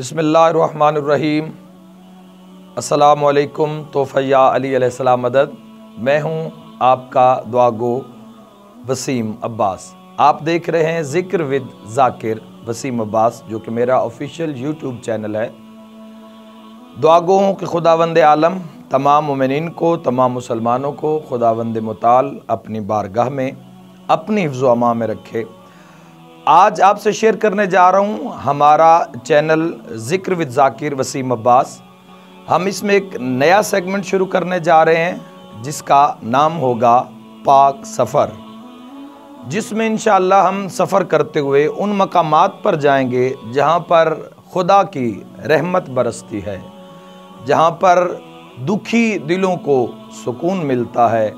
बिस्मिल्लाहिर्रहमानिर्रहीम। अस्सलामुअलैकुम। तोफ़ैया अली अलैहिस्सलाम मदद। मैं हूँ आपका दुआगो वसीम अब्बास। आप देख रहे हैं ज़िक्र विद ज़ाकिर वसीम अब्बास, जो कि मेरा ऑफिशियल यूट्यूब चैनल है। दुआगो हूँ कि खुदावंद आलम तमाम मोमिनीन को, तमाम मुसलमानों को खुदावंद मुताल अपनी बारगाह में अपनी हिफ्ज़ व अमा में रखे। आज आपसे शेयर करने जा रहा हूँ हमारा चैनल ज़िक्र विद ज़ाकिर वसीम अब्बास। हम इसमें एक नया सेगमेंट शुरू करने जा रहे हैं जिसका नाम होगा पाक सफ़र, जिसमें इंशाअल्लाह हम सफ़र करते हुए उन मकामात पर जाएंगे जहाँ पर खुदा की रहमत बरसती है, जहाँ पर दुखी दिलों को सुकून मिलता है,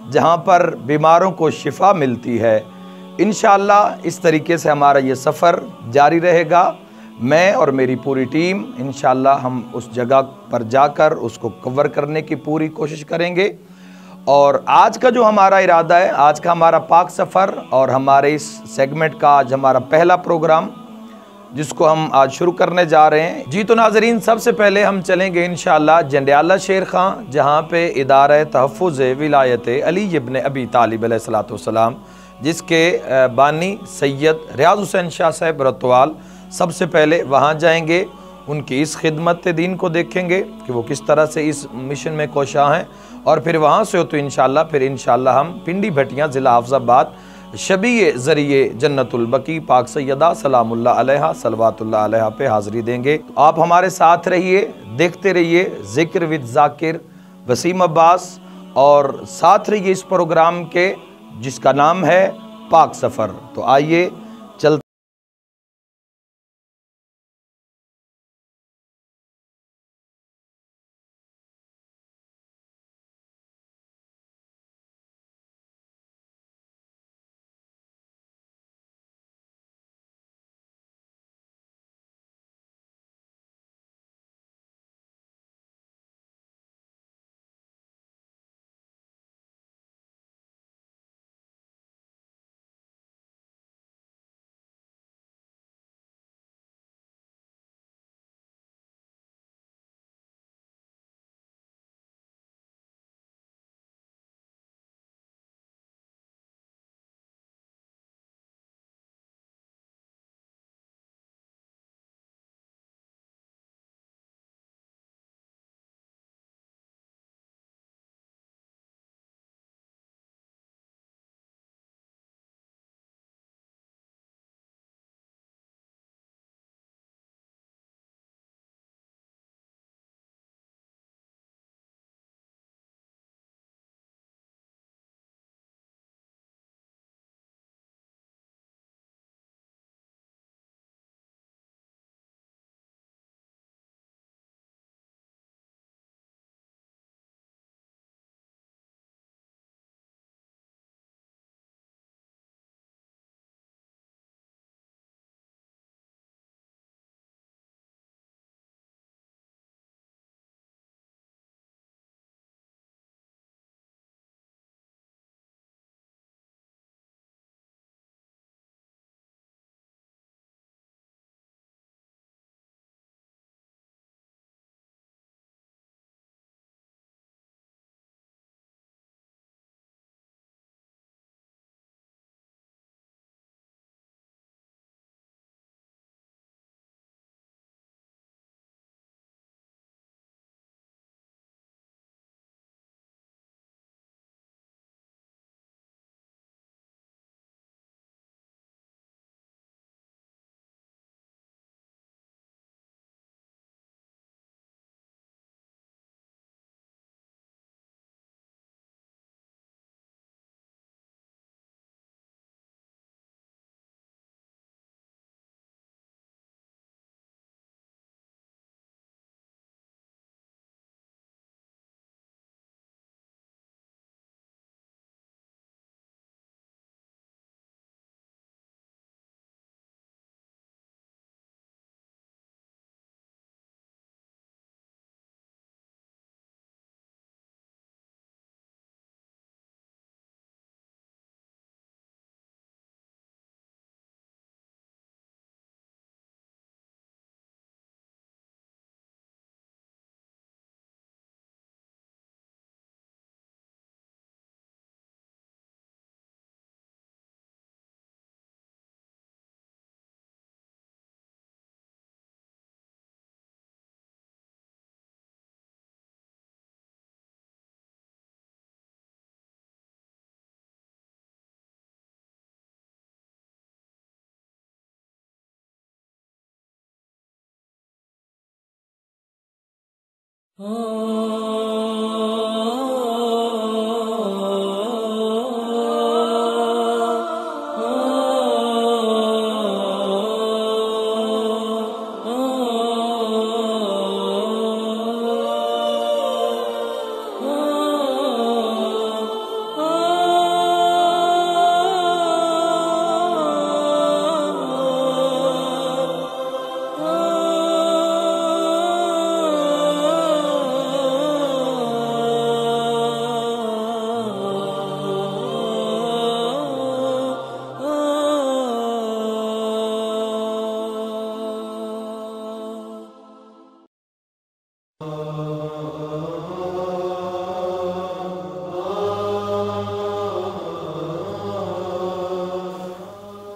जहाँ पर बीमारों को शिफा मिलती है। इंशाअल्लाह इस तरीके से हमारा ये सफ़र जारी रहेगा। मैं और मेरी पूरी टीम इंशाअल्लाह हम उस जगह पर जाकर उसको कवर करने की पूरी कोशिश करेंगे। और आज का जो हमारा इरादा है, आज का हमारा पाक सफ़र और हमारे इस सेगमेंट का आज हमारा पहला प्रोग्राम जिसको हम आज शुरू करने जा रहे हैं। जी तो नाज़रीन, सबसे पहले हम चलेंगे इंशाअल्लाह जंडियाला शेर खां, जहाँ पे इदारा तहफ़्फ़ुज़ विलायत अली इब्न अबी तालिब अलैहिस्सलातु वस्सलाम, जिसके बानी सैयद रियाज़ हुसैन शाह साहब रतवाल, सबसे पहले वहाँ जाएंगे, उनकी इस खिदमत दीन को देखेंगे कि वो किस तरह से इस मिशन में कोशा हैं। और फिर वहाँ से हो तो इंशाअल्लाह हम पिंडी भटियाँ ज़िला हाफ़िज़ाबाद शबीए ज़रिए जन्नतुल बकी पाक सैयदा सलामुल्लाह अलैहा सलवातुल्लाह अलैहा पे हाज़िरी देंगे। तो आप हमारे साथ रहिए, देखते रहिए ज़िक्र विद ज़ाकिर वसीम अब्बास, और साथ रहिए इस प्रोग्राम के जिसका नाम है पाक सफ़र। तो आइए चलते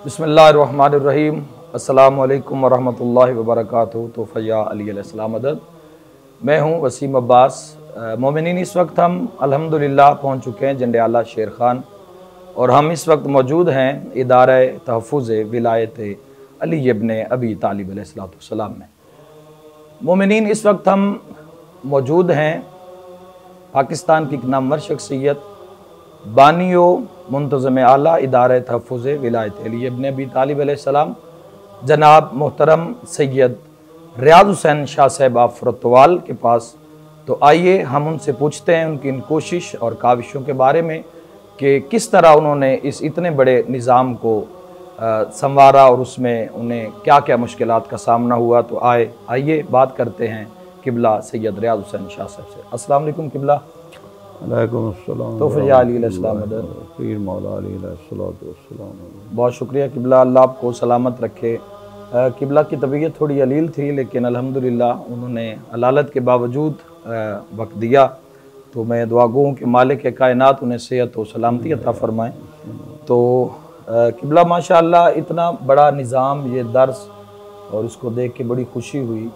बिस्मिल्लाहिर्रहमानिर्रहीम। अस्सलामु अलैकुम वरहमतुल्लाहि वबरकातुहू। तो फ़या अली अलैहिस्सलाम मदद। मैं हूँ वसीम अब्बास। मोमिनीन, इस वक्त हम अल्हम्दुलिल्लाह पहुँच चुके हैं जंडे-आला शेर खान और हम इस वक्त मौजूद हैं इदारा तहफ़्फ़ुज़ विलायत अली इब्न अबी तालिब अलैहिस्सलाम में। मोमिनीन, इस वक्त हम मौजूद हैं पाकिस्तान की एक नामवर शख्सियत बानियो मुंतज़म आला इदारा तहफ़्फ़ुज़ विलायत अली इब्न अबी तालिब अलैहिस्सलाम जनाब मोहतरम सैयद रियाज़ हुसैन शाह साहब फ़ुरतवाल के पास। तो आइए हम उनसे पूछते हैं उनकी इन कोशिश और काविशों के बारे में कि किस तरह उन्होंने इस इतने बड़े निज़ाम को संवारा और उसमें उन्हें क्या क्या मुश्किलात का सामना हुआ। तो आइए बात करते हैं किबला सैयद रियाज़ हुसैन शाह साहब से। अस्सलाम वालेकुम किबला। तो फ़या अली अलैहिस्सलाम मदद। पीर मौला अली अलैहिस्सलाम। बहुत शुक्रिया किबला, अल्लाह आपको सलामत रखे। किबला की तबीयत थोड़ी अलील थी लेकिन अल्हम्दुलिल्लाह उन्होंने अलालत के बावजूद वक्त दिया। तो मैं दुआ गो हूँ कि मालिक कायनात उन्हें सेहत और सलामती अता फ़रमाएँ। तो किबला माशाअल्लाह इतना बड़ा निज़ाम, ये दर्स और इसको देख के बड़ी खुशी हुई।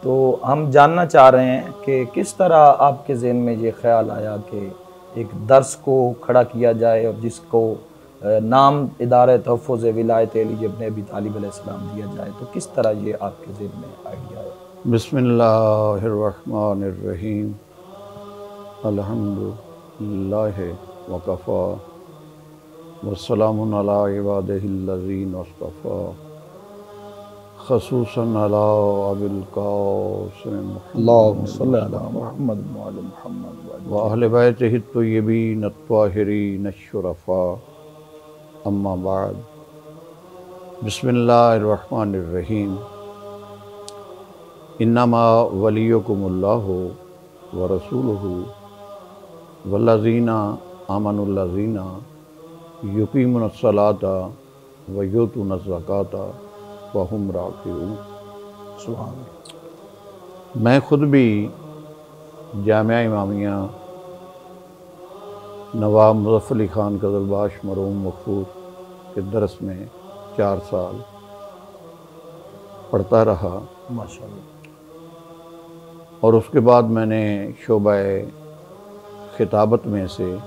तो हम जानना चाह रहे हैं कि किस तरह आपके ज़हन में ये ख्याल आया कि एक दर्स को खड़ा किया जाए और जिसको नाम इदारा तहफ़्फ़ुज़ विलायत अली इब्न अबी तालिब अलैहिस्सलाम दिया जाए। तो किस तरह ये आपके ज़हन में आइडिया आया? बिस्मिल्लाहिर्रहमानिर्रहीम। अल्हम्दुलिल्लाहि वकफ़ा वस्सलामुन अला इबादिहिल्लज़ीना इस्तफ़ा ख़ुसूसन अला अबिल क़ासिम अल्लाहुम्मा सल्लि अला मुहम्मद व अला मुहम्मद व अहले बैतिहि अत्तय्यबीन अत्ताहिरीन अश्शुरफ़ा। अम्मा बाद। बिस्मिल्लाहिर्रहमानिर्रहीम। इन्नमा वलियुकुमुल्लाहु व रसूलुहु वल्लज़ीना आमनुल्लज़ीना युक़ीमुनस्सलाता व युतूनज़्ज़काता व हुम राकिऊन। सुभान अल्लाह। मैं ख़ुद भी जामिया इमामिया नवाब मुज़फ़्फ़र अली ख़ान क़ज़लबाश मरहूम मग़फ़ूर के दरस में 4 साल पढ़ता रहा माशाअल्लाह। और उसके बाद मैंने शोबा खिताबत में से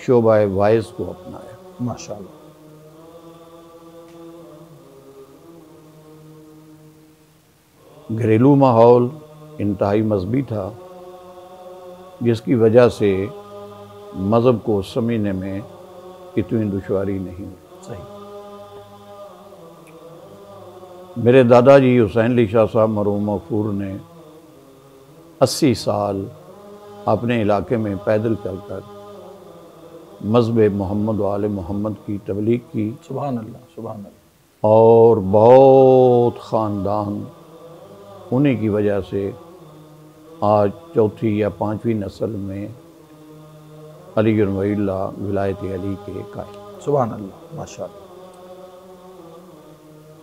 शोबा वाइज़ को अपनाया। माशाअल्लाह। घरेलू माहौल इंतहाई मज़हबी था, जिसकी वजह से मज़हब को समझने में इतनी दुश्वारी नहीं हुई। सही। मेरे दादाजी हुसैन अली शाह साहब मरहूम मग़फ़ूर ने 80 साल अपने इलाके में पैदल चलकर मज़हब मोहम्मद व आले मोहम्मद की तबलीग की। सुभान अल्लाह, सुभान अल्लाह। और बहुत ख़ानदान उन्हीं की वजह से आज 4थी या 5वीं नस्ल में अली वलील्लाह विलायत अली के कायल। सुभान अल्लाह, माशाअल्लाह।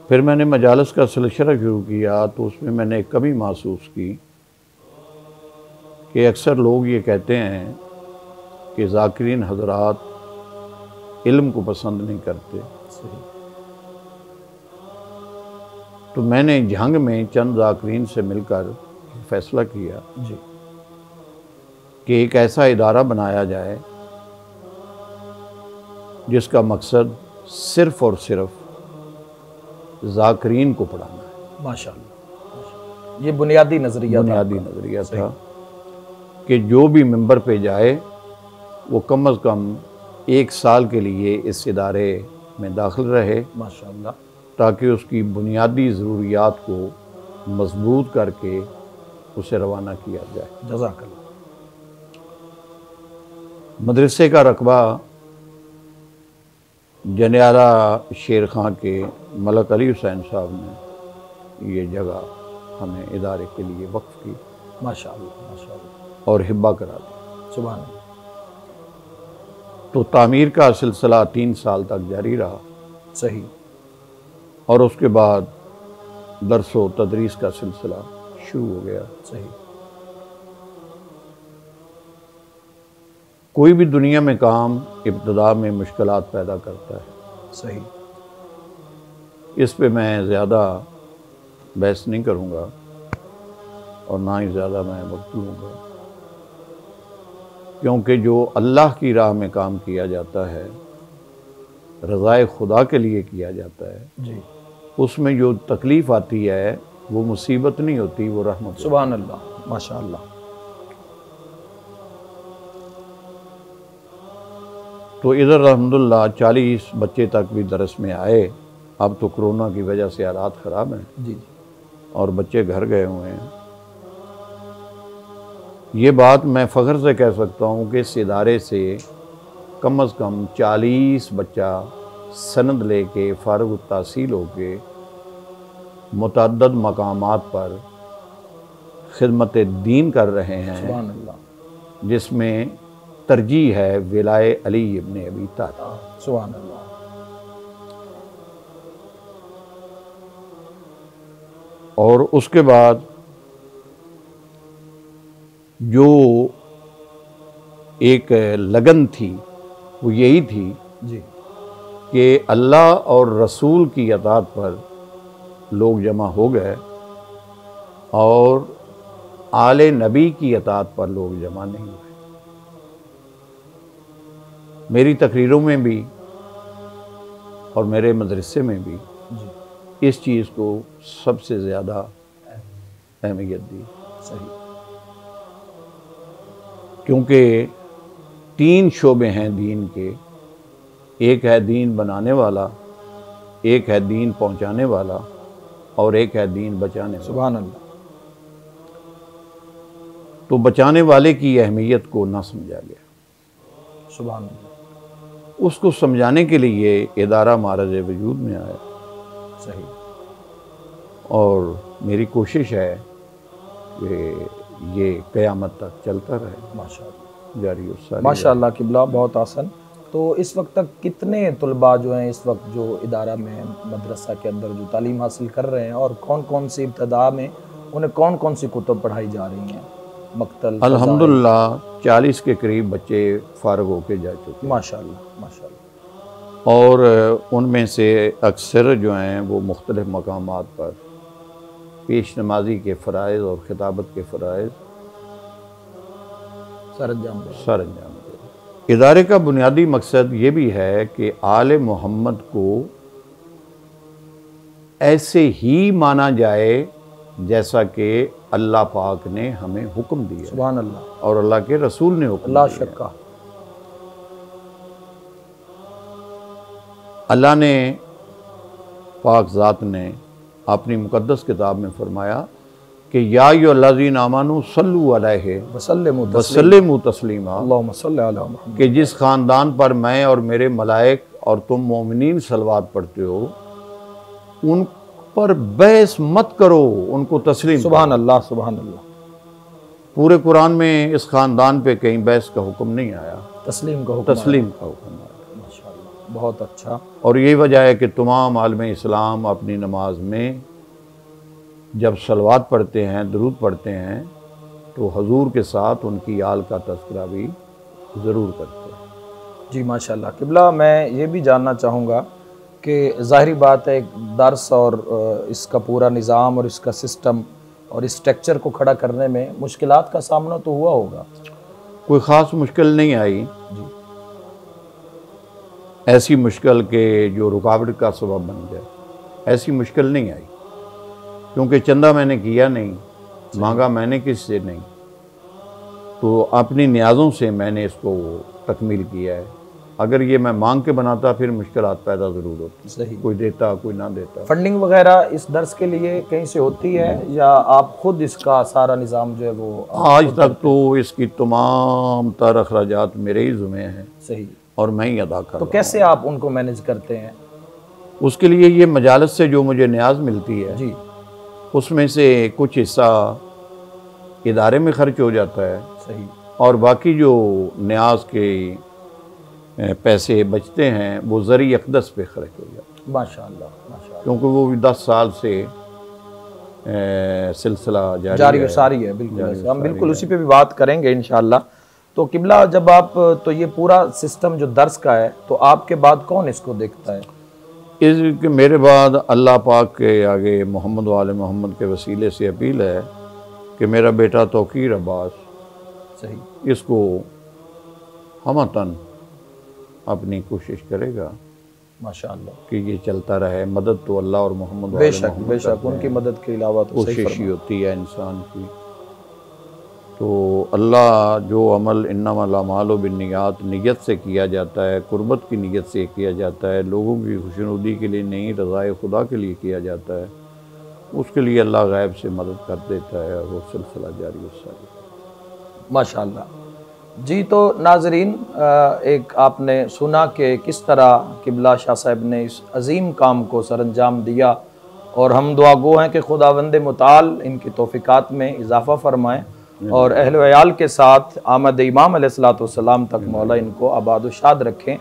फिर मैंने मजालस का सिलसिला शुरू किया तो उसमें मैंने एक कमी महसूस की कि अक्सर लोग ये कहते हैं कि ज़ाकिरीन हज़रात इल्म को पसंद नहीं करते। सही। तो मैंने जंग में चंद ज़ाकिरीन से मिलकर फ़ैसला किया जी कि एक ऐसा इदारा बनाया जाए जिसका मकसद सिर्फ़ और सिर्फ ज़ाकिरीन को पढ़ाना है। माशाअल्लाह। ये बुनियादी नज़रिया बुनियादी नज़रिया था कि जो भी मेंबर पे जाए वो कम अज़ कम 1 साल के लिए इस इदारे में दाखिल रहे, माशाअल्लाह, ताकि ताकि उसकी बुनियादी ज़रूरियात को मजबूत करके उसे रवाना किया जाए। जज़ाकल्लाह। मदरसे का रकबा जनियारा शेर खां के मलक अली हुसैन साहब ने ये जगह हमें इदारे के लिए वक्फ की, माशाअल्लाह माशाअल्लाह, और हिब्बा करा दी। सुभान अल्लाह। तो तामीर का सिलसिला 3 साल तक जारी रहा, सही, और उसके बाद दर्स व तदरीस का सिलसिला शुरू हो गया। सही। कोई भी दुनिया में काम इब्तिदा में मुश्किलात पैदा करता है, सही। इस पे मैं ज़्यादा बहस नहीं करूँगा और ना ही ज़्यादा मैं वक्त लूँगा, क्योंकि जो अल्लाह की राह में काम किया जाता है, रज़ाए खुदा के लिए किया जाता है जी, उसमें जो तकलीफ़ आती है वो मुसीबत नहीं होती, वो रहमत। सुभान अल्लाह, माशाअल्लाह। तो इधर अल्हम्दुलिल्लाह 40 बच्चे तक भी दरस में आए। अब तो कोरोना की वजह से हालात ख़राब हैं जी, और बच्चे घर गए हुए हैं। ये बात मैं फ़ख्र से कह सकता हूँ कि इस इदारे से कम अज़ कम 40 बच्चा सनद लेके फ़ारिग़ तहसील होके मुतअद्दिद मकामात पर खिदमत दीन कर रहे हैं, सुभान अल्लाह, जिसमें तरजीह है विलाए अली इब्न अबी तालिब। सुभान अल्लाह। और उसके बाद जो एक लगन थी वो यही थी जी, कि अल्लाह और रसूल की अताअत पर लोग जमा हो गए और आले नबी की अताअत पर लोग जमा नहीं हुए। मेरी तकरीरों में भी और मेरे मदरसे में भी जी, इस चीज़ को सबसे ज़्यादा अहमियत दी, सही। क्योंकि 3 शोबे हैं दीन के। एक है दीन बनाने वाला, एक है दीन पहुंचाने वाला, और एक है दीन बचाने वाला। सुभान अल्लाह। तो बचाने वाले की अहमियत को ना समझा गया। सुभान अल्लाह। उसको समझाने के लिए इदारा मारज़ वजूद में आया, सही। और मेरी कोशिश है कि ये क़यामत तक चलता रहे, माशाअल्लाह, जारी और सारी। माशाअल्लाह किबला, बहुत आसान। तो इस वक्त तक कितने तुलबा जो हैं इस वक्त जो इदारा में मदरसा के अंदर जो तालीम हासिल कर रहे हैं, और कौन कौन सी इब्तदा में उन्हें कौन कौन सी कुतुब पढ़ाई जा रही हैं? मक्तल, अल्हम्दुलिल्लाह 40 के करीब बच्चे फ़ारिग़ होके जा चुके हैं, माशाअल्लाह माशाअल्लाह। और उनमें से अक्सर जो हैं वो मुख्तलिफ़ मकामात पर पेश नमाजी के फ़राइज़ और खिताबत के फ़राइज़ सर अंजाम दे। सर अंजाम दे। इदारे का बुनियादी मकसद ये भी है कि आले मोहम्मद को ऐसे ही माना जाए जैसा कि अल्लाह पाक ने हमें हुक्म दिया, सुभान अल्लाह, और अल्लाह के रसूल ने हुक्म अल्लाह दिया। शक्का। अल्लाह ने पाक ज़ात ने अपनी मुक़द्दस किताब में फरमाया कि या अय्युहल्लज़ीना आमनू सल्लु अलैहि वसल्लिमू तस्लीमा, अल्लाहुम्मा सल्लि अला मुहम्मद, कि जिस ख़ानदान पर मैं और मेरे मलाइक और तुम मोमिनीन सलवात पढ़ते हो उन पर बहस मत करो, उनको तस्लीम। सुभान अल्लाह, सुभान अल्लाह। पूरे कुरान में इस ख़ानदान पे कहीं बहस का हुक्म नहीं आया, तस्लीम का हुक्म, तस्लीम का हुक्म आया। माशाअल्लाह, बहुत अच्छा। और यही वजह है कि तमाम आलम इस्लाम अपनी नमाज में जब सलवात पढ़ते हैं, दुरूद पढ़ते हैं, तो हजूर के साथ उनकी आल का तज़किरा भी ज़रूर करते हैं। जी माशाअल्लाह किबला, मैं ये भी जानना चाहूँगा कि ज़ाहिरी बात है दर्स और इसका पूरा निज़ाम और इसका सिस्टम और इस स्ट्रक्चर को खड़ा करने में मुश्किलात का सामना तो हुआ होगा। कोई ख़ास मुश्किल नहीं आई जी, ऐसी मुश्किल के जो रुकावट का सबब बन जाए, ऐसी मुश्किल नहीं आई, क्योंकि चंदा मैंने किया नहीं, मांगा मैंने किससे नहीं, तो अपनी न्याज़ों से मैंने इसको तकमील किया है। अगर ये मैं मांग के बनाता फिर मुश्किलात पैदा ज़रूर होती। सही। कोई देता कोई ना देता। फंडिंग वगैरह इस दर्स के लिए कहीं से होती है या आप खुद इसका सारा निज़ाम जो है वो आज तक तो इसकी तमाम तर अखराजात मेरे ही ज़िम्मे हैं। सही। और मैं ही अदा कर। तो कैसे आप उनको मैनेज करते हैं? उसके लिए ये मजालस से जो मुझे न्याज मिलती है जी, उसमें से कुछ हिस्सा इदारे में खर्च हो जाता है। सही। और बाकी जो न्याज के पैसे बचते हैं वो ज़री अक़दस पे खर्च हो जाते हैं। माशाअल्लाह, माशाअल्लाह। क्योंकि वो भी 10 साल से सिलसिला जारी सारी है। बिल्कुल, हम बिल्कुल उसी पे भी बात करेंगे इंशाअल्लाह। तो किबला, जब आप, तो ये पूरा सिस्टम जो दर्स का है, तो आपके बाद कौन इसको देखता है? इसके मेरे बाद अल्लाह पाक के आगे मोहम्मद वाले मोहम्मद के वसीले से अपील है कि मेरा बेटा तौकीर अब्बास, सही, इसको हमतन अपनी कोशिश करेगा माशाअल्लाह कि ये चलता रहे। मदद तो अल्लाह और मोहम्मद बेशक बेशक, उनकी मदद के अलावा तो सही कोशिश ही होती है इंसान की। तो अल्लाह जो अमल इन्नमल अमालु बिन्नियात, नियत से किया जाता है, कुर्बत की नियत से किया जाता है, लोगों की खुशनुदी के लिए नहीं, रज़ाए खुदा के लिए किया जाता है, उसके लिए अल्लाह गैब से मदद कर देता है और वो सिलसिला जारी सारी। माशाअल्लाह जी। तो नाजरीन, एक आपने सुना कि किस तरह किबला शाह साहब ने इस अजीम काम को सरअंजाम दिया, और हम दुआ गो हैं कि खुदावंद मुताल इनकी तौफीकात में इजाफ़ा फरमाएँ और अहल व अयाल के साथ आमद इमाम अलैहिस्सलाम तक मौला इनको आबाद व शाद रखें।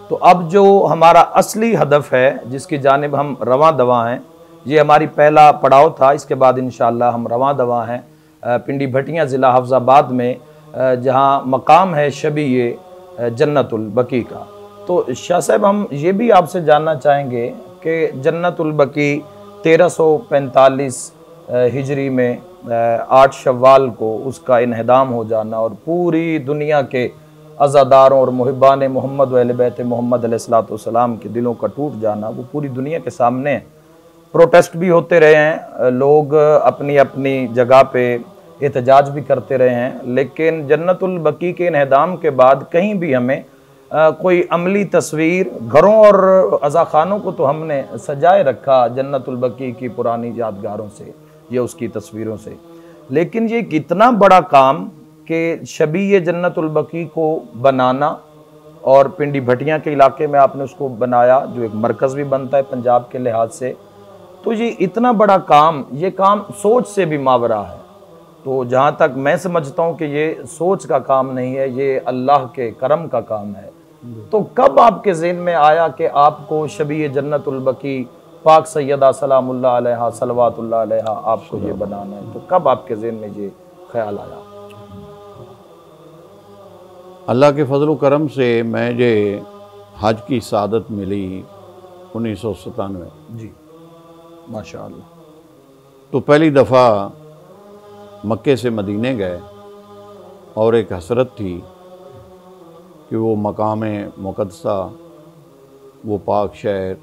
तो अब जो हमारा असली हदफ है, जिसकी जानिब हम रवां दवा हैं, ये हमारी पहला पड़ाव था। इसके बाद इंशाअल्लाह हम रवां दवा हैं पिंडी भटियाँ ज़िला हफ्ज़ाबाद में, जहाँ मकाम है शबीए जन्नतुल बकी का। तो शाह साहब, हम ये भी आपसे जानना चाहेंगे कि जन्नतुल बकी 1345 हिजरी में 8 शव्वाल को उसका इन्हदाम हो जाना और पूरी दुनिया के अज़ादारों और मुहिबान मोहम्मद व अहले बैत मोहम्मद अलैहिस्सलाम के दिलों का टूट जाना, वो पूरी दुनिया के सामने है। प्रोटेस्ट भी होते रहे हैं, लोग अपनी अपनी जगह पे एहतजाज भी करते रहे हैं, लेकिन जन्नतुल बकी के इन्हदाम के बाद कहीं भी हमें कोई अमली तस्वीर, घरों और अज़ाखानों को तो हमने सजाए रखा जन्नतुल बकी की पुरानी यादगारों से या उसकी तस्वीरों से, लेकिन ये कितना बड़ा काम कि शबीए जन्नतुल बकी को बनाना, और पिंडी भटियाँ के इलाके में आपने उसको बनाया जो एक मरकज़ भी बनता है पंजाब के लिहाज से। तो ये इतना बड़ा काम, ये काम सोच से भी मावरा है। तो जहाँ तक मैं समझता हूँ कि ये सोच का काम नहीं है, ये अल्लाह के करम का काम है। तो कब आपके ज़हन में आया कि आपको शबीए जन्नतुल बकी पाक सैयदा सलामुल्लाह अलैहा सलवातुल्लाह अलैहा आपको ये बनाना है? तो कब आपके ज़हन में ये ख्याल आया? अल्लाह के फजल करम से मुझे हज की सादत मिली 1997। जी, माशाअल्लाह। तो पहली दफ़ा मक्के से मदीने गए और एक हसरत थी कि वो मकाम मुक़द्दसा, वो पाक शहर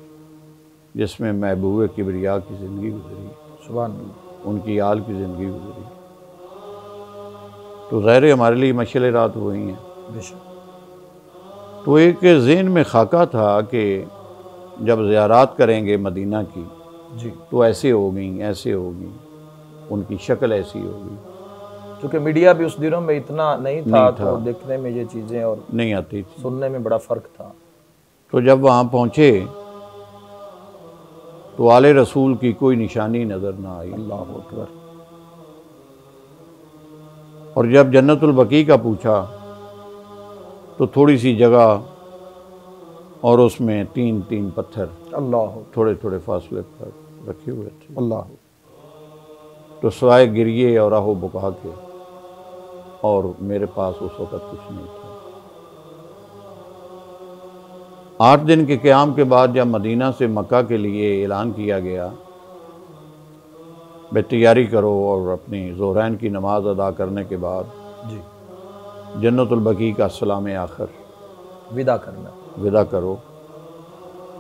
जिसमें महबूब किबरिया की ज़िंदगी गुजरी, सुभान अल्लाह, उनकी आल की ज़िंदगी गुजरी, तो ज़ाहिर हमारे लिए मशअल रात वही हैं। तो एक ज़हन में खाका था कि जब ज़ियारत करेंगे मदीना की जी, तो ऐसे होगी, ऐसे होगी, उनकी शक्ल ऐसी होगी। क्योंकि मीडिया भी उस दिनों में इतना नहीं था, तो देखने में ये चीज़ें और नहीं आती थी, सुनने में बड़ा फ़र्क था। तो जब वहाँ पहुँचे तो आले रसूल की कोई निशानी नज़र ना आई। अल्लाह अकबर। और जब जन्नतुल बकी का पूछा तो थोड़ी सी जगह और उसमें 3-3 पत्थर अल्लाह, थोड़े थोड़े फासले पर रखे हुए थे। अल्लाह। तो सवाए गिरिए और आहो बुका के, और मेरे पास उस वक़्त कुछ नहीं था। 8 दिन के क़याम के बाद जब मदीना से मक्का के लिए ऐलान किया गया, बे तैयारी करो, और अपनी ज़ोहरैन की नमाज अदा करने के बाद जी, जन्नतुल बकी का सलाम आखिर विदा करना, विदा करो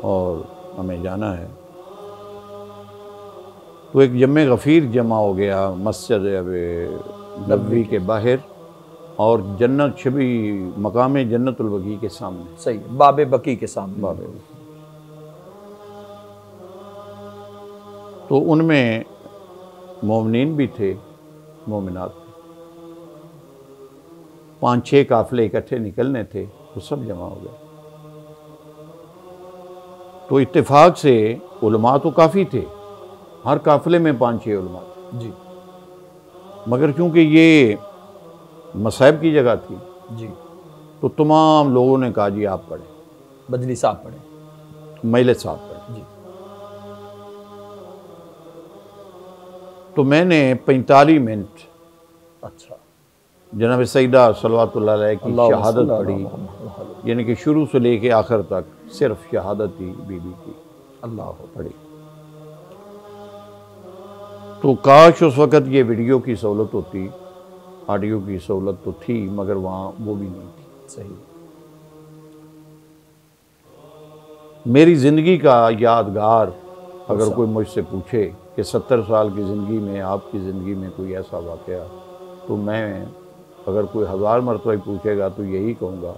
और हमें जाना है। तो एक जम्मे गफ़ीर जमा हो गया मस्जिद नबवी के बाहर और जन्नत छबी मकाम जन्नतुल बकी के सामने। सही, बाबे बकी के सामने। बाबे बकी। तो उनमें मोमिनीन भी थे, मोमिनात थे। 5-6 काफ़िले इकट्ठे निकलने थे, वो सब जमा हो गए। तो इत्तेफाक से उलमा तो काफ़ी थे, हर काफ़िले में 5-6 उलमा थे जी। मगर चूँकि ये मसाइब की जगह थी जी, तो तमाम लोगों ने कहा जी आप पढ़ें, बजली साहब पढ़े, मजलिस साहब पढ़ें। जी। तो मैंने 45 मिनट अच्छा, जनाब सईदा सल्लल्लाहु अलैहि की अल्लाह शहादत वसल्लम पढ़ी, यानी कि शुरू से लेके आखिर तक सिर्फ शहादत ही बीबी की अल्लाह पढ़ी। तो काश उस वक़्त ये वीडियो की सहूलत होती, ऑडियो की सहूलत तो थी मगर वहाँ वो भी नहीं थी। सही। मेरी ज़िंदगी का यादगार अगर कोई मुझसे पूछे कि 70 साल की ज़िंदगी में आपकी ज़िंदगी में कोई ऐसा वाक़या, तो मैं अगर कोई 1000 मरतबा पूछेगा तो यही कहूँगा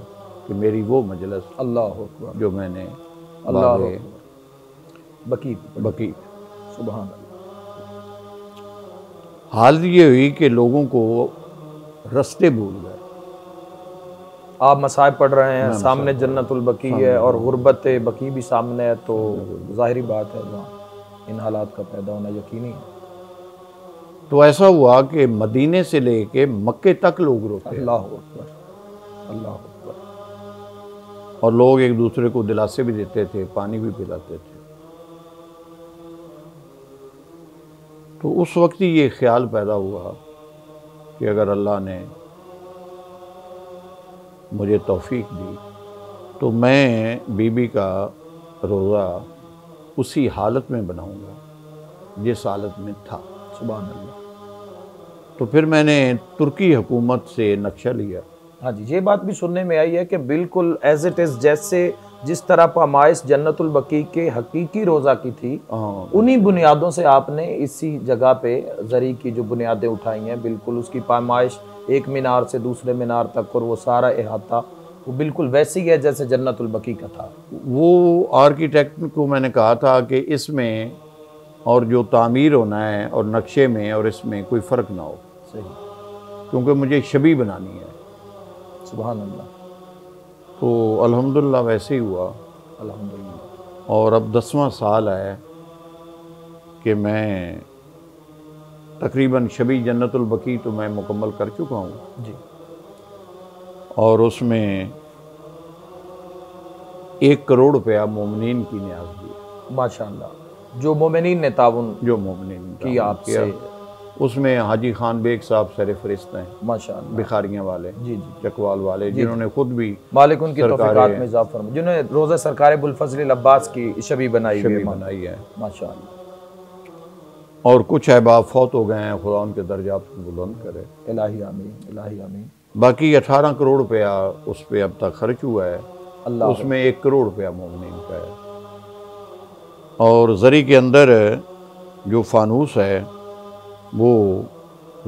कि मेरी वो मजलिस अल्लाह अकबर जो मैंने अल्लाह बाबे बकी बकी। सुभान अल्लाह। हालत ये हुई कि लोगों को रास्ते भूल गए। आप मसाइब पढ़ रहे हैं, मैं सामने मसाइब जन्नतुल बकी है और गुर्बत बकी भी सामने है, तो ज़ाहिरी बात है वहाँ इन हालात का पैदा होना यकीनी है। तो ऐसा हुआ कि मदीने से लेके मक्के तक लोग रोते हैं अल्लाह अकबर अल्लाह अकबर। और लोग एक दूसरे को दिलासे भी देते थे, पानी भी पिलाते थे। तो उस वक्त ही ये ख्याल पैदा हुआ कि अगर अल्लाह ने मुझे तौफीक दी तो मैं बीबी का रोज़ा उसी हालत में बनाऊंगा जिस हालत में था। सुभान अल्लाह। तो फिर मैंने तुर्की हुकूमत से नक्शा लिया। हाँ जी, ये बात भी सुनने में आई है कि बिल्कुल एज इट इज़, जैसे जिस तरह पैमाइश जन्नतुल बकी के हकीकी रोज़ा की थी, उन्हीं बुनियादों से आपने इसी जगह पे जरी की जो बुनियादें उठाई हैं, बिल्कुल उसकी पैमाइश एक मीनार से दूसरे मीनार तक और वो सारा अहाता वो बिल्कुल वैसी है जैसे जन्नतुल बकी का था। वो आर्किटेक्ट को मैंने कहा था कि इसमें और जो तामीर होना है और नक्शे में और इसमें कोई फ़र्क ना हो। सही, क्योंकि मुझे शबी बनानी है। सुभान अल्लाह। तो अल्हम्दुलिल्लाह वैसे ही हुआ अल्हम्दुलिल्लाह। और अब 10वां साल है कि मैं तकरीबन शबी जन्नतुल बकी तो मैं मुकम्मल कर चुका हूँ जी। और उसमें 1 करोड़ रुपया मोमिनीन की न्याज दी। माशाअल्लाह, जो मोमिनीन ने ताउन जो मोमिनीन की आपसे, उसमें हाजी खान बेग साहब सर फरिश्त हैं, माशाअल्लाह, भिखारियाँ वाले, जी जी, चकवाल वाले, जिन्होंने खुद भी मालिक उनकी तौफीकात में इजाफा फरमाए, जिन्होंने रोज़ा सरकार बुलफजल अब्बास की शबी बनाई है माशाअल्लाह। और कुछ अहबाब फौत हो गए हैं, खुदा उनके दर्जात को बुलंद करे, इलाही आमीन, इलाही आमीन। बाकी 18 करोड़ रुपया उस पर अब तक खर्च हुआ है। अल्लाह, उसमें 1 करोड़ रुपया मोमिनीन का है। और जरी के अंदर जो फानूस है वो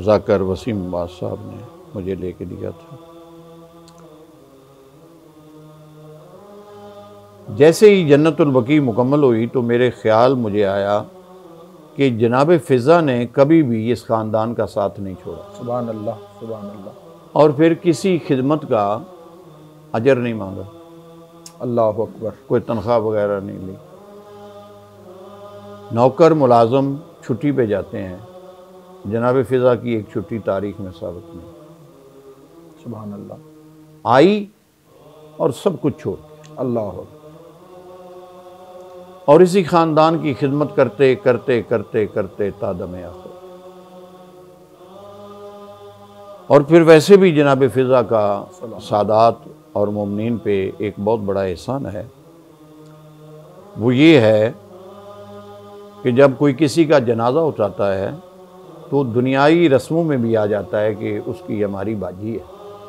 जाकर वसीम अब्बास साहब ने मुझे लेके दिया था। जैसे ही जन्नतुल बकी मुकम्मल हुई तो मेरे ख्याल मुझे आया कि जनाब फ़िज़ा ने कभी भी इस ख़ानदान का साथ नहीं छोड़ा। सुभान अल्लाह, सुभान अल्लाह। और फिर किसी खिदमत का अजर नहीं मांगा, अल्लाह अकबर, कोई तनख्वाह वगैरह नहीं ली। नौकर मुलाजम छुट्टी पे जाते हैं, जनाब फ़िज़ा की एक छुट्टी तारीख में साबित नहीं। सुभान अल्लाह। आई और सब कुछ छोड़, अल्लाह अकबर। और इसी ख़ानदान की खिदमत करते करते करते करते तादम आखिर। और फिर वैसे भी जनाब फ़िज़ा का सादात और मोमिनीन पे एक बहुत बड़ा एहसान है। वो ये है कि जब कोई किसी का जनाजा उठाता है तो दुनियाई रस्मों में भी आ जाता है कि उसकी हमारी बाजी है।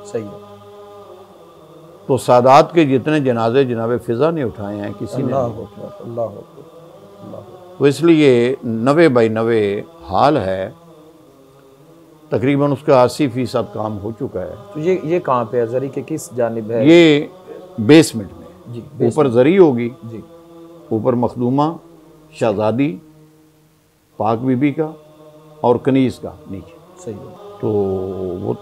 सही है। तो सादात के जितने जनाजे जनाब फ़िज़ा ने उठाए हैं किसी ने अल्लाह अकबर, अल्लाह अकबर, अल्लाह अकबर। तो इसलिए 90/90 हाल है, तकरीबन उसका 80% काम हो चुका है। तो ये कहाँ पे है, जरी के किस जानिब है? ये बेसमेंट में जी, ऊपर जरी होगी, जी, ऊपर मखदूमा, शहजादी, पाक बीबी का और कनीज़ का नीचे। सही है। तो वो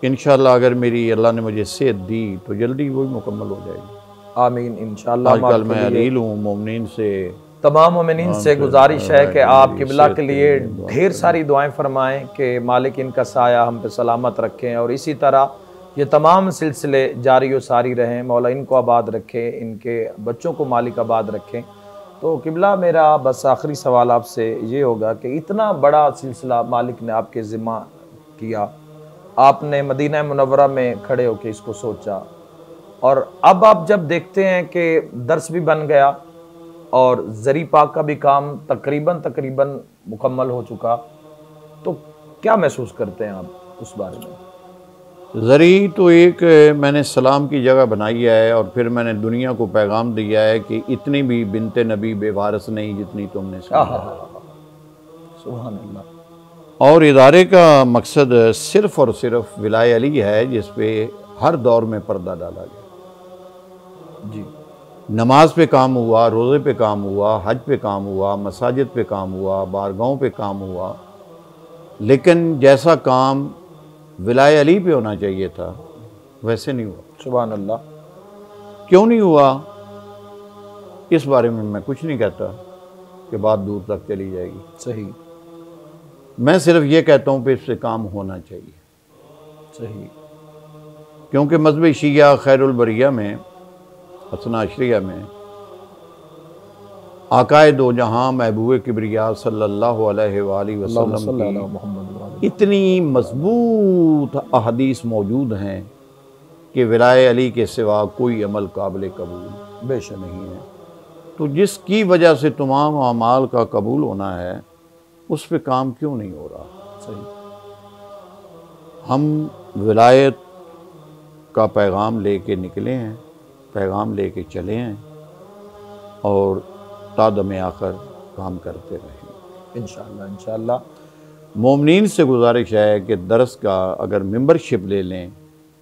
इंशाल्लाह अगर मेरी अल्लाह ने मुझे सेहत दी तो जल्दी वो भी मुकम्मल हो जाएगी। आमीन इंशाल्लाह। आजकल मैं अलील हूँ मोमिनीन से, तमाम मोमिनीन से गुजारिश है कि आप किबला के लिए दुआ ढेर सारी दुआएं फरमाएं कि मालिक इनका साया हम पे सलामत रखें, और इसी तरह ये तमाम सिलसिले जारी व सारी रहें। मौला इनको आबाद रखे, इनके बच्चों को मालिक आबाद रखें। तो किबला मेरा बस आखिरी सवाल आपसे ये होगा कि इतना बड़ा सिलसिला मालिक ने आपके ज़िम्मा किया, आपने मदीना मुनव्वरा में खड़े होकर इसको सोचा, और अब आप जब देखते हैं कि दर्स भी बन गया और ज़री पाक का भी काम तकरीबन मुकम्मल हो चुका, तो क्या महसूस करते हैं आप उस बारे में? ज़री तो एक मैंने सलाम की जगह बनाई है, और फिर मैंने दुनिया को पैगाम दिया है कि इतनी भी बिनते नबी बेवारस नहीं जितनी तुमने सुभान अल्लाह। और इदारे का मकसद सिर्फ़ और सिर्फ विलाय अली है, जिस पे हर दौर में पर्दा डाला गया। जी, नमाज पे काम हुआ, रोज़े पे काम हुआ, हज पे काम हुआ, मसाजिद पे काम हुआ, बारगाहों पे काम हुआ, लेकिन जैसा काम विलाय अली पे होना चाहिए था वैसे नहीं हुआ। सुभान अल्लाह। क्यों नहीं हुआ, इस बारे में मैं कुछ नहीं कहता कि बात दूर तक चली जाएगी। सही, मैं सिर्फ ये कहता हूँ कि इस पे काम होना चाहिए। सही, क्योंकि मज़हब शिया खैरुल बरिया में, हसना अशरिया में, आकाए दो जहाँ महबूब किबरिया सल्लल्लाहु अलैहि वसल्लम की इतनी मजबूत अहदीस मौजूद हैं कि विलाय अली के सिवा कोई अमल काबिल कबूल बेशक नहीं है। तो जिसकी वजह से तमाम अमाल का कबूल होना है, उस पर काम क्यों नहीं हो रहा? सही। हम विलायत का पैगाम लेके निकले हैं, पैगाम लेके चले हैं, और तादम आखिर काम करते रहें इंशाअल्लाह। इंशाअल्लाह मोमिनीन से गुजारिश है कि दरस का अगर मेंबरशिप ले लें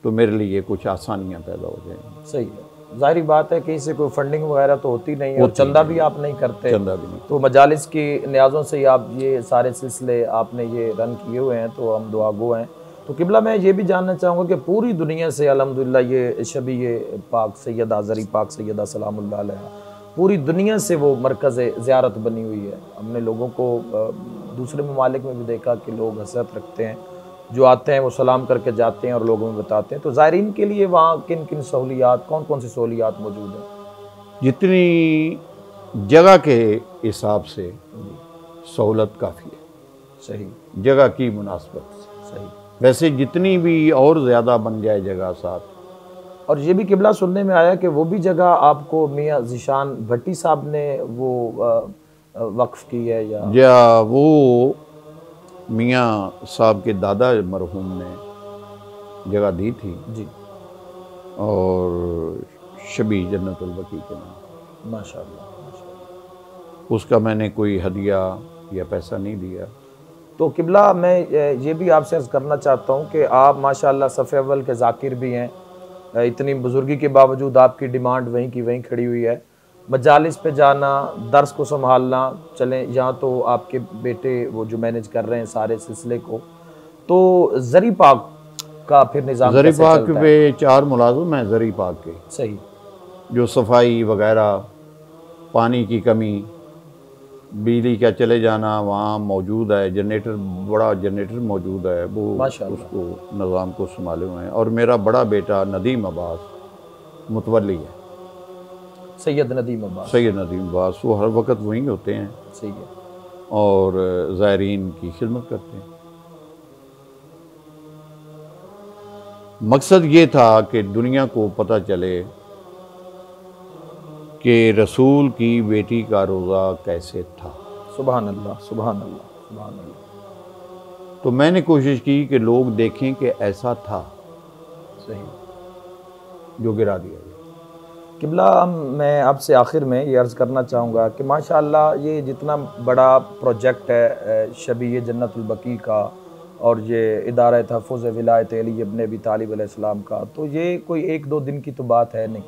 तो मेरे लिए कुछ आसानियाँ पैदा हो जाएंगी। सही है। ज़ाहिर बात है कि इससे कोई फंडिंग वगैरह तो होती नहीं है, और चंदा भी आप नहीं करते, चंदा भी नहीं। तो मजालिस की न्याज़ों से ही आप ये सारे सिलसिले आपने ये रन किए हुए हैं, तो हम दुआगो हैं। तो किबला मैं ये भी जानना चाहूँगा कि पूरी दुनिया से अल्हम्दुलिल्लाह ये शबी पाक सैयदा ज़री पाक सैयदा सलामुल्लाह अलैहा, पूरी दुनिया से वो मरकज़ ज़ियारत बनी हुई है। हमने लोगों को दूसरे ममालिक में भी देखा कि लोग हसरत रखते हैं, जो आते हैं वो सलाम करके जाते हैं और लोगों में बताते हैं। तो ज़ायरीन के लिए वहाँ किन किन सहूलियात, कौन कौन सी सहूलियात मौजूद हैं? जितनी जगह के हिसाब से सहूलत काफ़ी है, सही, जगह की मुनासबत से। सही। वैसे जितनी भी और ज़्यादा बन जाए जगह साथ। और ये भी किबला सुनने में आया कि वो भी जगह आपको मियाँ ज़ीशान भट्टी साहब ने वो वक्फ की है, या वो मियाँ साहब के दादा मरहूम ने जगह दी थी जी, और शबी जन्नतुल बकी के नाम। माशाअल्लाह। उसका मैंने कोई हदिया या पैसा नहीं दिया। तो किबला मैं ये भी आपसे अर्ज़ करना चाहता हूँ कि आप माशाअल्लाह सफ़े अव्वल के ज़ाकिर भी हैं, इतनी बुज़ुर्गी के बावजूद आपकी डिमांड वहीं की वहीं खड़ी हुई है। मजालिस पे जाना, दर्स को संभालना, चलें यहाँ तो आपके बेटे वो जो मैनेज कर रहे हैं सारे सिलसिले को, तो ज़री पाक का फिर निज़ाम ज़री कैसे पाक चलता है? पे 4 मुलाजिम हैं ज़री पाक के। सही, जो सफाई वगैरह, पानी की कमी, बिजली का चले जाना वहाँ मौजूद है, जनरेटर, बड़ा जनरेटर मौजूद है, वो उसको निज़ाम को संभाले हुए हैं। और मेरा बड़ा बेटा नदीम अब्बास मुतवल्ली है, सैयद नदीम अब्बास, सैयद नदीम अब्बास, वो हर वक्त वहीं होते हैं। सही है। और ज़ायरीन की खिदमत करते हैं। मकसद ये था कि दुनिया को पता चले कि रसूल की बेटी का रोज़ा कैसे था। सुभान अल्लाह, सुभान अल्लाह, सुभान अल्लाह। तो मैंने कोशिश की कि लोग देखें कि ऐसा था, सही, जो गिरा दिया गया। किबला मैं आपसे आखिर में ये अर्ज़ करना चाहूँगा कि माशाअल्लाह ये जितना बड़ा प्रोजेक्ट है शबीए जन्नतुल बकी का और ये इदारा तहफ़्फ़ुज़ विलायत अली इब्न अबी तालिब अलैहिस्सलाम का, तो ये कोई 1-2 दिन की तो बात है नहीं।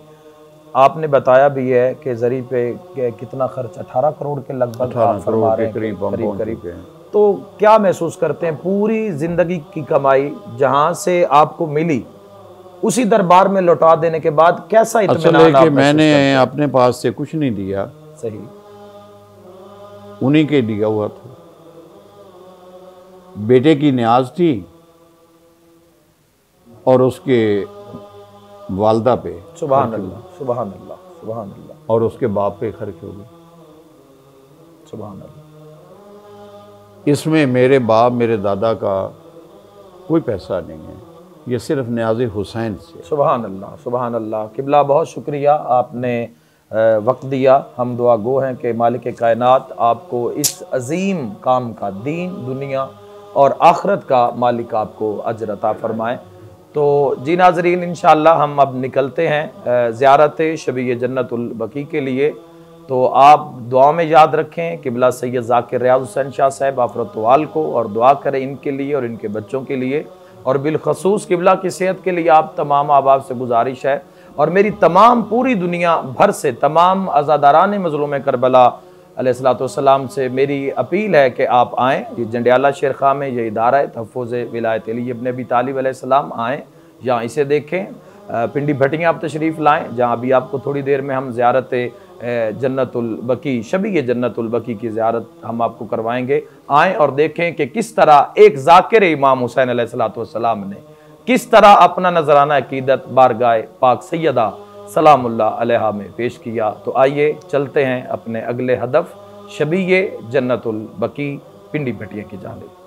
आपने बताया भी है कि ज़री पे कितना खर्च 18 करोड़ के लगभग आप फरमा रहे हैं, करीब। तो क्या महसूस करते हैं पूरी ज़िंदगी की कमाई जहाँ से आपको मिली उसी दरबार में लौटा देने के बाद कैसा इत्मीनान आप मैंने अपने पास से कुछ नहीं दिया, सही उन्हीं के दिया हुआ था। बेटे की न्याज थी और उसके वालदा पे, सुभान अल्लाह, सुभान अल्लाह, सुभान अल्लाह, और उसके बाप पे खर्च हो गए, सुभान अल्लाह। इसमें मेरे बाप मेरे दादा का कोई पैसा नहीं है, ये सिर्फ न्याज़ हुसैन से। सुभान अल्लाह, सुभान अल्लाह। किबला बहुत शुक्रिया, आपने वक्त दिया। हम दुआ गो हैं कि मालिक कायनात आपको इस अजीम काम का, दीन दुनिया और आखरत का मालिक आपको अजर अता फरमाए। तो जी नाज़रीन, इंशाअल्लाह हम अब निकलते हैं ज़ियारत शबीए जन्नतुल बकी के लिए। तो आप दुआ में याद रखें किबला सैयद ज़ाकिर रियाज़ हुसैन शाह साहब आफरतवाल को, और दुआ करें इनके लिए और इनके बच्चों के लिए, और बिलखसूस किबला की सेहत के लिए आप तमाम अहबाब से गुजारिश है, और मेरी तमाम पूरी दुनिया भर से तमाम अज़ादारान मज़लूम करबला अलैहिस्सलाम से मेरी अपील है कि आप आएँ। ये जंडियाला शेरखा में ये इदारा तहफ़्फ़ुज़ विलायत अली इब्न अबी तालिब अलैहिस्सलाम, आएँ, यहाँ इसे देखें। पिंडी भटियाँ आप तशरीफ़ लाएँ, जहाँ अभी आपको थोड़ी देर में हम ज़ियारत जन्नतुल बकी, शबीए जन्नतुल बकी की ज़ियारत हम आपको करवाएंगे। आएँ और देखें कि किस तरह एक ज़ाकिर इमाम हुसैन अलैहिस्सलाम ने किस तरह अपना नजराना अकीदत बारगाह पाक सैयदा सलामुल्लाह अलैहा में पेश किया। तो आइए चलते हैं अपने अगले हदफ शबीए जन्नतुल बकी पिंडी भटिया की जानिब।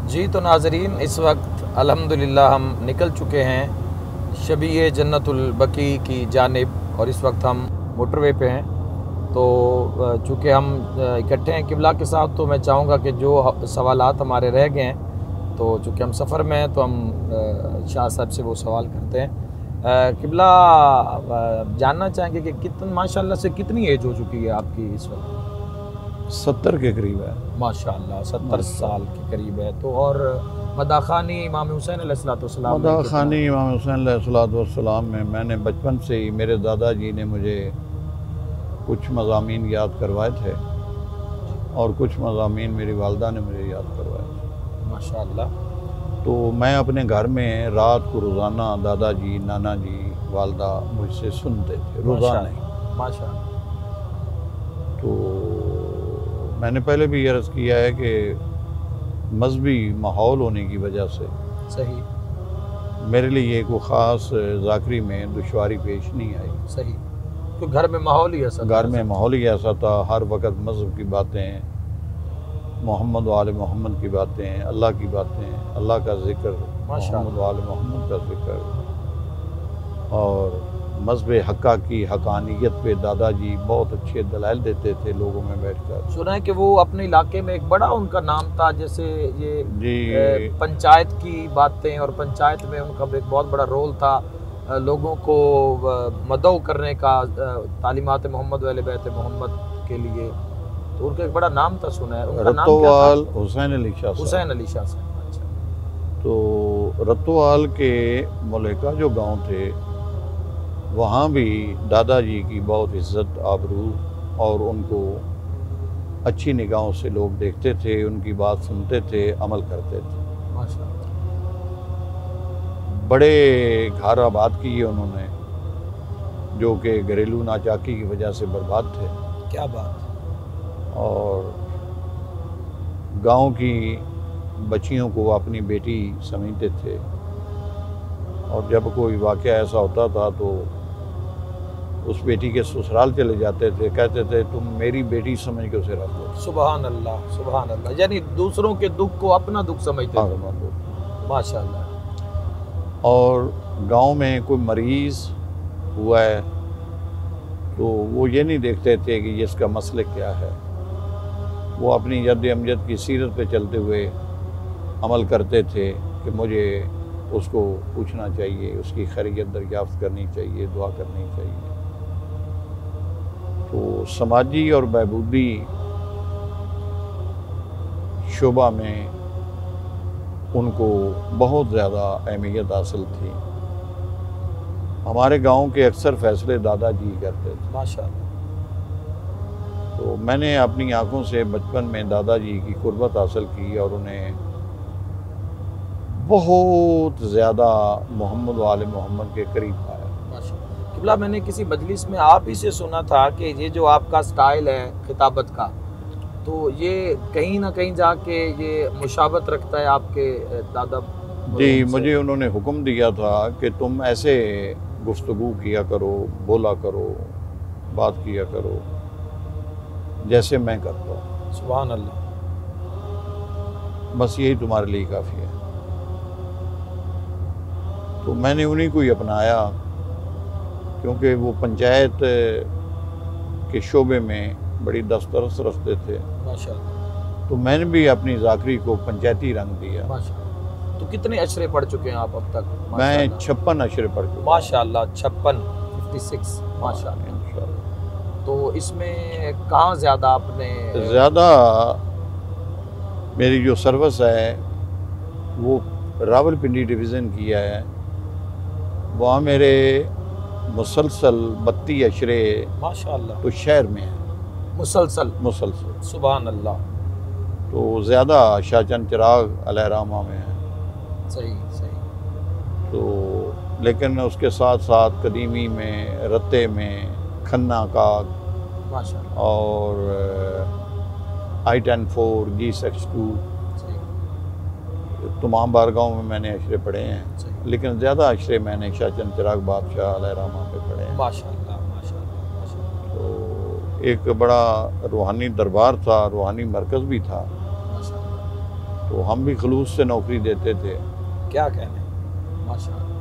जी तो नाज़रीन, इस वक्त अल्हम्दुलिल्लाह हम निकल चुके हैं शबीए जन्नतुल बकी की जानिब, और इस वक्त हम मोटरवे पे हैं। तो चूँकि हम इकट्ठे हैं किबला के साथ, तो मैं चाहूँगा कि जो सवालात हमारे रह गए हैं, तो चूँकि हम सफ़र में हैं तो हम शाह साहब से वो सवाल करते हैं। किबला जानना चाहेंगे कि कितन माशाल्लाह से कितनी एज हो चुकी है आपकी इस वक्त? 70 के करीब है माशाअल्लाह, 70 साल के करीब है। तो और मदाखानी इमाम हुसैन अलैहिस्सलाम, मदाखानी इमाम हुसैन अलैहिस्सलाम में मैंने बचपन से ही, मेरे दादाजी ने मुझे कुछ मज़ामीन याद करवाए थे और कुछ मज़ामीन मेरी वालदा ने मुझे याद करवाए थे माशाअल्लाह। तो मैं अपने घर में रात को रोज़ाना दादाजी, नाना जी, वालदा मुझसे सुनते थे रोज़ाना माशाअल्लाह। तो मैंने पहले भी अर्ज़ किया है कि मजहबी माहौल होने की वजह से सही मेरे लिए कोई ख़ास ज़ाकरी में दुश्वारी पेश नहीं आई। सही, तो घर में माहौल ही ऐसा, घर में माहौल ही ऐसा था। हर वक्त मज़हब की बातें, मोहम्मद वाले मोहम्मद की बातें, अल्लाह की बातें, अल्लाह का ज़िक्र, मोहम्मद वाले मोहम्मद का ज़िक्र, और मज़हब हक्का की हकानियत पे दादाजी बहुत अच्छे दलाइल देते थे लोगों में बैठकर। सुना है कि वो अपने इलाके में एक बड़ा उनका नाम था, जैसे ये जी पंचायत की बातें, और पंचायत में उनका एक बहुत बड़ा रोल था लोगों को मदऊ करने का, तालीमात मोहम्मद वाले बैत मोहम्मद के लिए, तो उनका एक बड़ा नाम था। सुना है उनका नाम क्या था? हुसैन अली शाह। हुसैन अली शाह साहब। अच्छा। तो रतवाल के मलिका जो गांव थे वहाँ भी दादाजी की बहुत इज्जत आबरू और उनको अच्छी निगाहों से लोग देखते थे, उनकी बात सुनते थे, अमल करते थे। माशाअल्लाह। बड़े घर आबाद किए उन्होंने जो कि घरेलू नाचाकी की वजह से बर्बाद थे। क्या बात। और गांव की बच्चियों को अपनी बेटी समझते थे, और जब कोई वाक़या ऐसा होता था तो उस बेटी के ससुराल चले जाते थे, कहते थे तुम मेरी बेटी समझ के उसे रख लो। सुभान अल्लाह, सुभान अल्लाह। यानी दूसरों के दुख को अपना दुख समझते थे। माशाअल्लाह। और गांव में कोई मरीज़ हुआ है तो वो ये नहीं देखते थे कि ये इसका मसले क्या है, वो अपनी जद्द अमजद की सीरत पे चलते हुए अमल करते थे कि मुझे उसको पूछना चाहिए, उसकी खैरियत दरियाफ्त करनी चाहिए, दुआ करनी चाहिए। तो समाजी और बहबूदी शोबा में उनको बहुत ज़्यादा अहमियत हासिल थी। हमारे गांव के अक्सर फैसले दादाजी करते थे। माशाअल्लाह। तो मैंने अपनी आंखों से बचपन में दादाजी की कुर्बत हासिल की और उन्हें बहुत ज़्यादा मोहम्मद वाले मोहम्मद के करीब पाया। किबला, मैंने किसी मजलिस में आप ही से सुना था कि ये जो आपका स्टाइल है खिताबत का, तो ये कहीं ना कहीं जाके ये मुशाबत रखता है आपके दादा जी। मुझे उन्होंने हुक्म दिया था कि तुम ऐसे गुफ्तगू किया करो, बोला करो, बात किया करो जैसे मैं करता हूँ। सुभान अल्लाह। बस यही तुम्हारे लिए काफ़ी है। तो मैंने उन्हीं को ही अपनाया, क्योंकि वो पंचायत के शोबे में बड़ी दस्तरस रखते थे। माशाअल्लाह। तो मैंने भी अपनी ज़ाकरी को पंचायती रंग दिया। माशाअल्लाह। तो कितने अशरे पढ़ चुके हैं आप अब तक? मैं 56 अशरे पढ़ चुका। माशाअल्लाह। 56 माशाअल्लाह। तो इसमें कहाँ ज़्यादा आपने? ज़्यादा मेरी जो सर्विस है वो रावलपिंडी डिवीज़न किया है, वहाँ मेरे मुसलसल 32 अशरे माशाअल्लाह तो शहर में है। मुसलसल। सुभान अल्लाह। तो ज़्यादा शाहचंद चिराग अलैहिर्रहमा में है। सही सही। तो लेकिन उसके साथ साथ कदीमी में, रत्ते में, खन्ना का माशाअल्लाह, और I-10-4 G-6-2 तमाम बारगाहों में मैंने अशरे पढ़े हैं, लेकिन ज़्यादा अशरे मैंने शाहचंद चिराग बादशाह अलैहिर्रहमा पे पढ़े हैं। माशाअल्लाह माशाअल्लाह माशाअल्लाह। तो एक बड़ा रूहानी दरबार था, रूहानी मरकज़ भी था, तो हम भी खलूस से नौकरी देते थे। क्या कहने। माशाअल्लाह।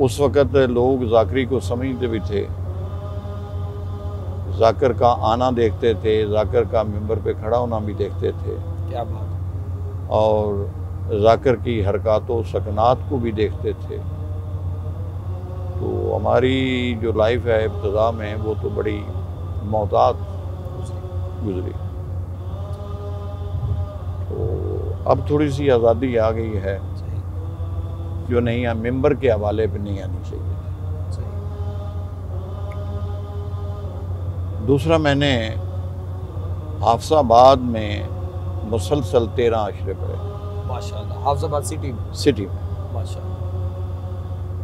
उस वक़्त लोग ज़ाकरी को समझते भी थे, ज़ाकिर का आना देखते थे, ज़ाकिर का मिंबर पे खड़ा होना भी देखते थे। क्या बात। और ज़ाकिर की हरकतों सकनात को भी देखते थे। तो हमारी जो लाइफ है इब्तिदा में वो तो बड़ी मोहतात गुजरी। तो अब थोड़ी सी आज़ादी आ गई है जो नहीं है, मिंबर के हवाले पे नहीं आनी चाहिए। दूसरा, मैंने हाफसाबाद में मुसलसल 13 अशरे पढ़े। माशाअल्लाह। हाफसाबाद सिटी में। माशाअल्लाह।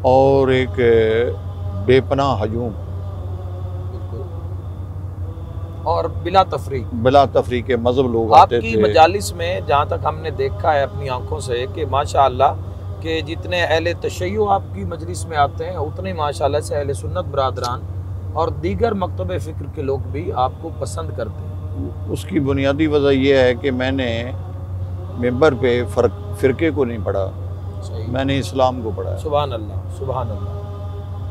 और एक बेपनाह हजूम, बिल्कुल, और बिला तफरी के मजहब लोग आते थे। आपकी मजालिस में जहाँ तक हमने देखा है अपनी आंखों से कि माशाअल्लाह कि जितने अहले तशय्यो आपकी मजलिस में आते हैं, उतने माशाअल्लाह से अहले सुन्नत बरादरान और दीगर मकतब फ़िक्र के लोग भी आपको पसंद करते हैं। उसकी बुनियादी वजह यह है कि मैंने मिंबर पे फ़िरके को नहीं पढ़ा, मैंने इस्लाम को पढ़ा। सुभान अल्लाह सुभान अल्लाह।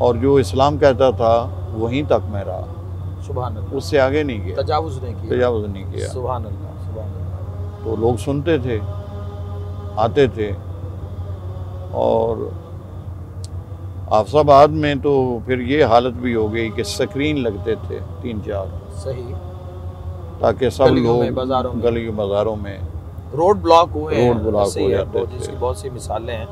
और जो इस्लाम कहता था वहीं तक मैं रहा, सुभान अल्लाह, उससे आगे नहीं गया, तजावुज़ नहीं किया, तजावुज़ नहीं किया। सुभान अल्लाह, सुभान अल्लाह। तो लोग सुनते थे, आते थे। और आफसाबाद में तो फिर ये हालत भी हो गई कि स्क्रीन लगते थे 3-4, सही, ताकि सब गलियों में, लोग बाजारों में, गलियों बाजारों में रोड ब्लॉक हुए हैं, रोड ब्लॉक ऐसे ही हो है, जाते थे। जिसकी बहुत सी मिसालें हैं।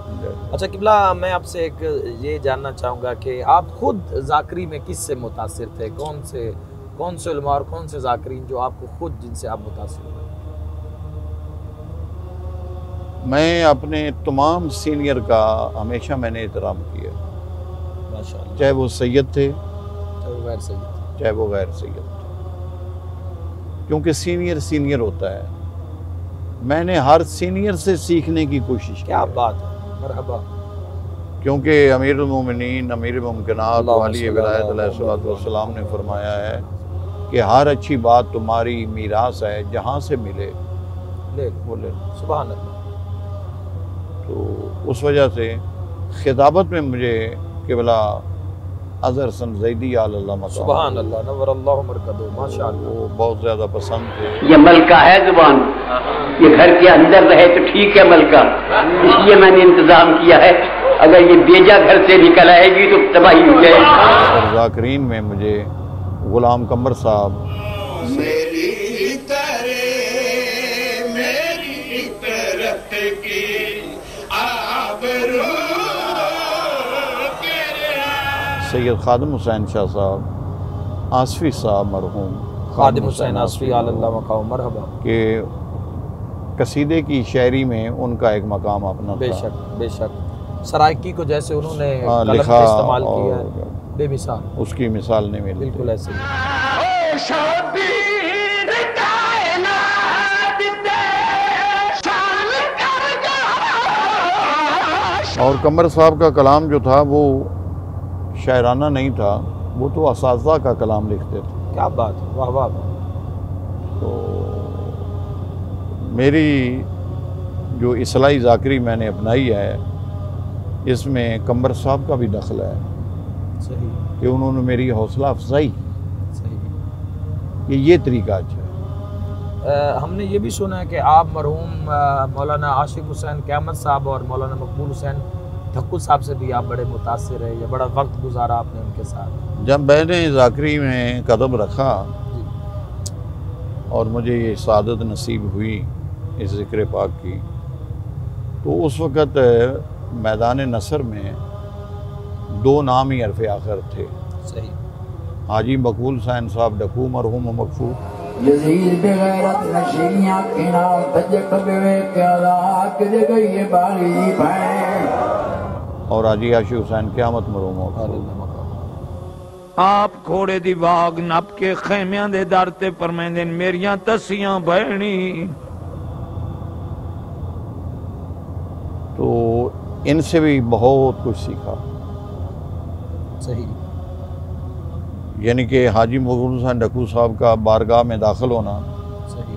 अच्छा किबला, मैं आपसे एक ये जानना चाहूँगा कि आप खुद ज़ाकरी में किससे मुतासिर थे? कौन से उलमा और कौन से ज़ाकरीन जो आपको खुद, जिनसे आप मुतासिर हुए? मैं अपने तमाम सीनियर का हमेशा मैंने एहतराम किया, माशाअल्लाह, चाहे वो सैयद थे, तो गैर सही थे। चाहे वो गैर सैयद थे, क्योंकि सीनियर सीनियर होता है। मैंने हर सीनियर से सीखने की कोशिश की। क्या बात है, मरहबा। क्योंकि अमीरुल मोमिनीन, अमीर मुमकिनात वाली विलायत अलैहिस्सलाम ने फरमाया है कि हर अच्छी बात तुम्हारी मीरास है, जहाँ से मिले ले वो ले लो। सुभान अल्लाह। तो उस वजह से खिताबत में मुझे क़िबला अज़हर हसन ज़ैदी अल्लाह मक़ाम, सुभान अल्लाह, नव्वरल्लाहु मरकदहु, माशाअल्लाह, वो बहुत ज़्यादा पसंद थे। ये मलका है जुबान, ये घर के अंदर रहे तो ठीक है मलका, इसलिए मैंने इंतजाम किया है, अगर ये बेजा घर से निकल आएगी तो तबाही हो जाएगी। और ज़ाकरीन में मुझे गुलाम कमर साहब, सैयद खादिम हुसैन शाह साहब, आसफ़ी साहब मरहूम खादिम हुसैन आसफ़ी अल्लाह मक़ाम, मरहबा, के कसीदे की शायरी में उनका एक मकाम अपना था। बेशक बेशक, सराइकी को जैसे उन्होंने कलम लिखा का इस्तेमाल किया है, और बेमिसाल, उसकी मिसाल नहीं मिली। बिल्कुल ऐसे ही। और कमर साहब का कलाम जो था वो शायराना नहीं था, वो तो असातिज़ा का कलाम लिखते थे। क्या बात है, वाह वाह। तो मेरी जो इस्लाही ज़ाकरी मैंने अपनाई है, इसमें कमर साहब का भी दखल है सही, कि उन्होंने मेरी हौसला अफजाई सही। कि ये तरीका अच्छा है। हमने ये भी सुना है कि आप मरहूम मौलाना आशिक हुसैन क़यामत साहब और मौलाना मकबूल हुसैन ढक्कू साहब से भी आप बड़े मुतासिर रहे, या बड़ा वक्त गुजारा आपने उनके साथ? जब मैंने ज़ाकरी में कदम रखा जी, और मुझे ये सादत नसीब हुई इस ज़िक्र पाक की, तो उस वक़्त मैदान नसर में 2 नाम ही हरफ़ आखिर थे, सही, हाजी मकबूल हुसैन साहब ढक्कू मरहूम मकफूर, यजीद बेगैरत नशीनियां किनार बजे कबे के आला के दे गई ये बारी भैन, और हाजी आशिक हुसैन क़यामत मरहूम मकफूर। आप घोड़े दी वाग नप के खेमियां दे दर ते परमेंदे मेरियां तसियां बहनी। तो इनसे भी बहुत कुछ सीखा। सही, यानी कि हाजी मकबूल हुसैन ढक्कू साहब का बारगाह में दाखिल होना, सही,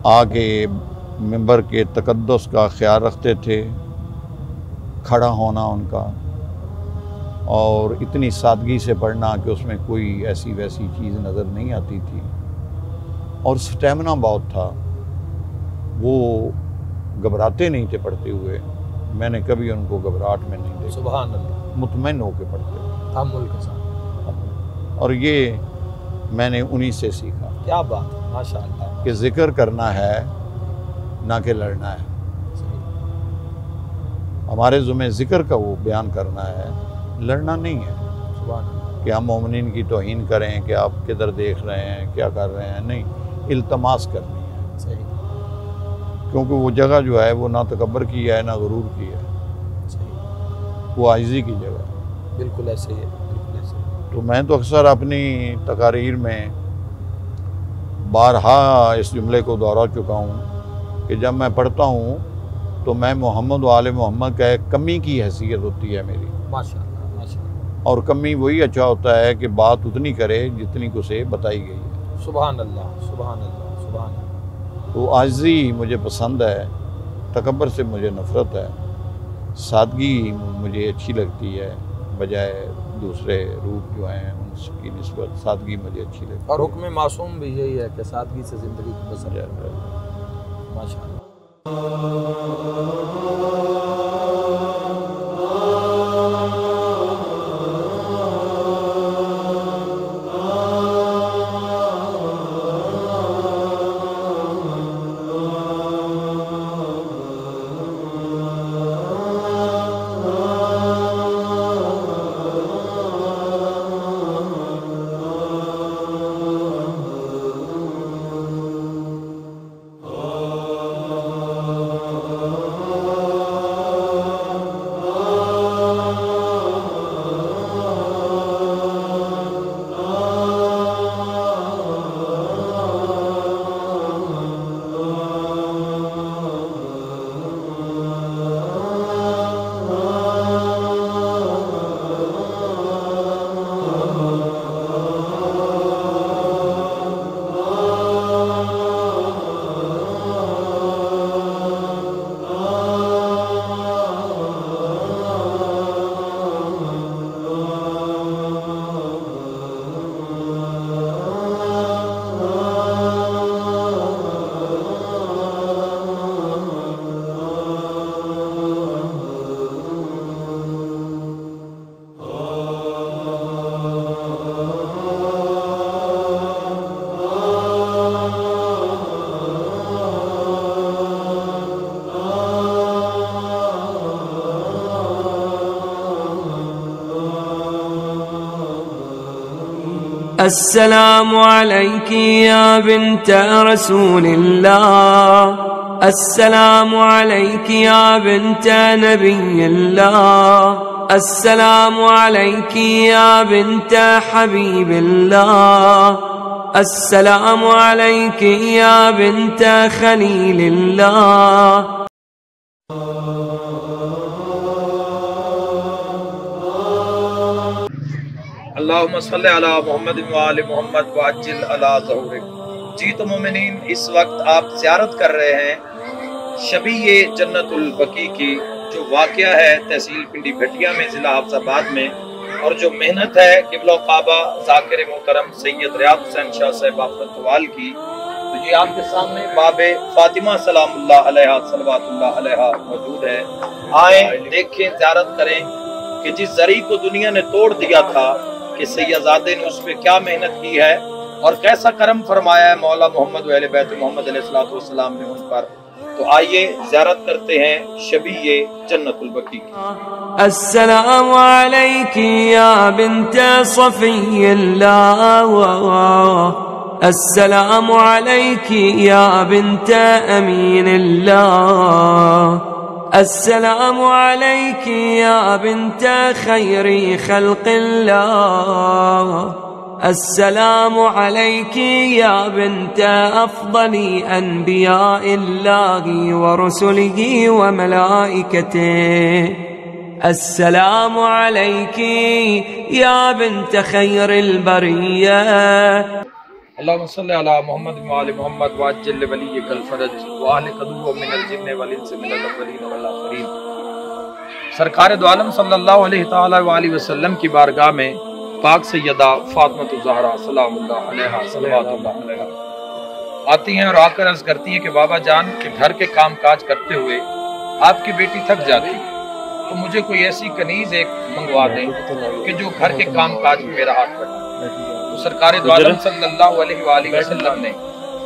आके मिंबर के तकद्दुस का ख्याल रखते थे, खड़ा होना उनका, और इतनी सादगी से पढ़ना कि उसमें कोई ऐसी वैसी चीज़ नज़र नहीं आती थी, और स्टेमिना बहुत था, वो घबराते नहीं थे पढ़ते हुए। मैंने कभी उनको घबराहट में नहीं देखा, सुभान अल्लाह, मुतमईन होकर पढ़ते थे, तहम्मुल के साथ। और ये मैंने उन्हीं से सीखा क्या बात है, माशाअल्लाह, कि ज़िक्र करना है ना कि लड़ना है। सही, हमारे ज़ुम्मे ज़िक्र का वो बयान करना है, लड़ना नहीं है सुभान अल्लाह, कि हम मोमिनीन की तौहीन करें कि आप किधर देख रहे हैं, क्या कर रहे हैं, नहीं, इल्तमास करनी है। सही, क्योंकि वो जगह जो है वो ना तकब्बर की है ना गुरूर की है, सही, वो आजिज़ी की जगह है। बिल्कुल ऐसे ही है, बिल्कुल ऐसे ही है। तो मैं तो अक्सर अपनी तकारीर में बारहा इस जुमले को दोहरा चुका हूँ कि जब मैं पढ़ता हूँ तो मैं मोहम्मद व आले मोहम्मद का एक कमी की हैसियत होती है मेरी, माशाअल्लाह, माशाअल्लाह, और कमी वही अच्छा होता है कि बात उतनी करे जितनी को से बताई गई है। सुभान अल्लाह, सुभान अल्लाह, सुभान अल्लाह। तो आजिज़ी मुझे पसंद है, तकब्बर से मुझे नफ़रत है, सादगी मुझे अच्छी लगती है, बजाय दूसरे रूप जो हैं उनकी निस्बत सादगी मुझे अच्छी लगती है। और हुक्म मासूम भी यही है कि सादगी से ज़िंदगी को बसर करें। माशाअल्लाह। अस्सलामु अलैकी या बिन्त रसूलिल्लाह, अस्सलामु अलैकी या बिन्त नबिय्यिल्लाह, अस्सलामु अलैकी या बिन्त हबीबिल्लाह, अस्सलामु अलैकी या बिन्त खलीलिल्लाह। अल्लाहुम्मा सल्ली अला मुहम्मद व आलि मुहम्मद व अज्जिल अला ज़ुहुरिक। जी तो मोमिनीन, इस वक्त आप ज़ियारत कर रहे हैं शबीए जन्नतुल बकी की, जो वाक़या है तहसील पिंडी भटिया में, ज़िला हाफिज़ाबाद में, और जो मेहनत है क़िबला काबा ज़ाकिर मोहतरम सैयद रियाद हुसैन शाह साहिब आफरतवाल की। तो ये आपके सामने बाबे फातिमा सलामुल्लाह अलैहा सलवातुल्लाह अलैहा मौजूद है। आए, देखें, ज़ियारत करें कि जिस ज़री को दुनिया ने तोड़ दिया था कि सैयदजादे ने उस पर क्या मेहनत की है और कैसा करम फरमाया है मौला मोहम्मद व अहले बैत मोहम्मद अलैहिस्सलातु वस्सलाम ने उन पर। तो आइए ज़ियारत करते हैं शबीए जन्नतुल बकी की। अस्सलामु अलैकी या बिन्त सफ़िय्यिल्लाह, अस्सलामु अलैकी या बिन्त अमीनिल्लाह, अस्सलामु अलैकी या बिन्त खैरी खल्क़िल्लाह, अस्सलामु अलैकी या बिन्त अफ़ज़ली अन्बियाइल्लाहि व रुसुलिही व मलाइकतिही, अस्सलामु अलैकी या बिन्त खैरिल बरिय्या। अल्लाहुम्मा सल्ली अला मुहम्मद व आलि मुहम्मद व अज्जिल वलिय्यकल फ़रज व अहले कदू मिनल जिन्न वल इंस मिनल अव्वलीन वल आखिरीन। सरकार दो आलम सल्लल्लाहु अलैहि तआला व आलिहि वसल्लम की बारगाह में पाक सैयदा फातिमा ज़हरा सलामुल्लाह अलैहा सल्लल्लाहु अलैहा आती हैं और आकर अर्ज़ करती हैं कि बाबा जान के घर के काम काज करते हुए आपकी बेटी थक जाती, तो मुझे कोई ऐसी कनीज एक मंगवा दें कि जो घर के काम काज में मेरा हाथ बटाए। तो सरकार दो आलम सल्लल्लाहु अलैहि वसल्लम ने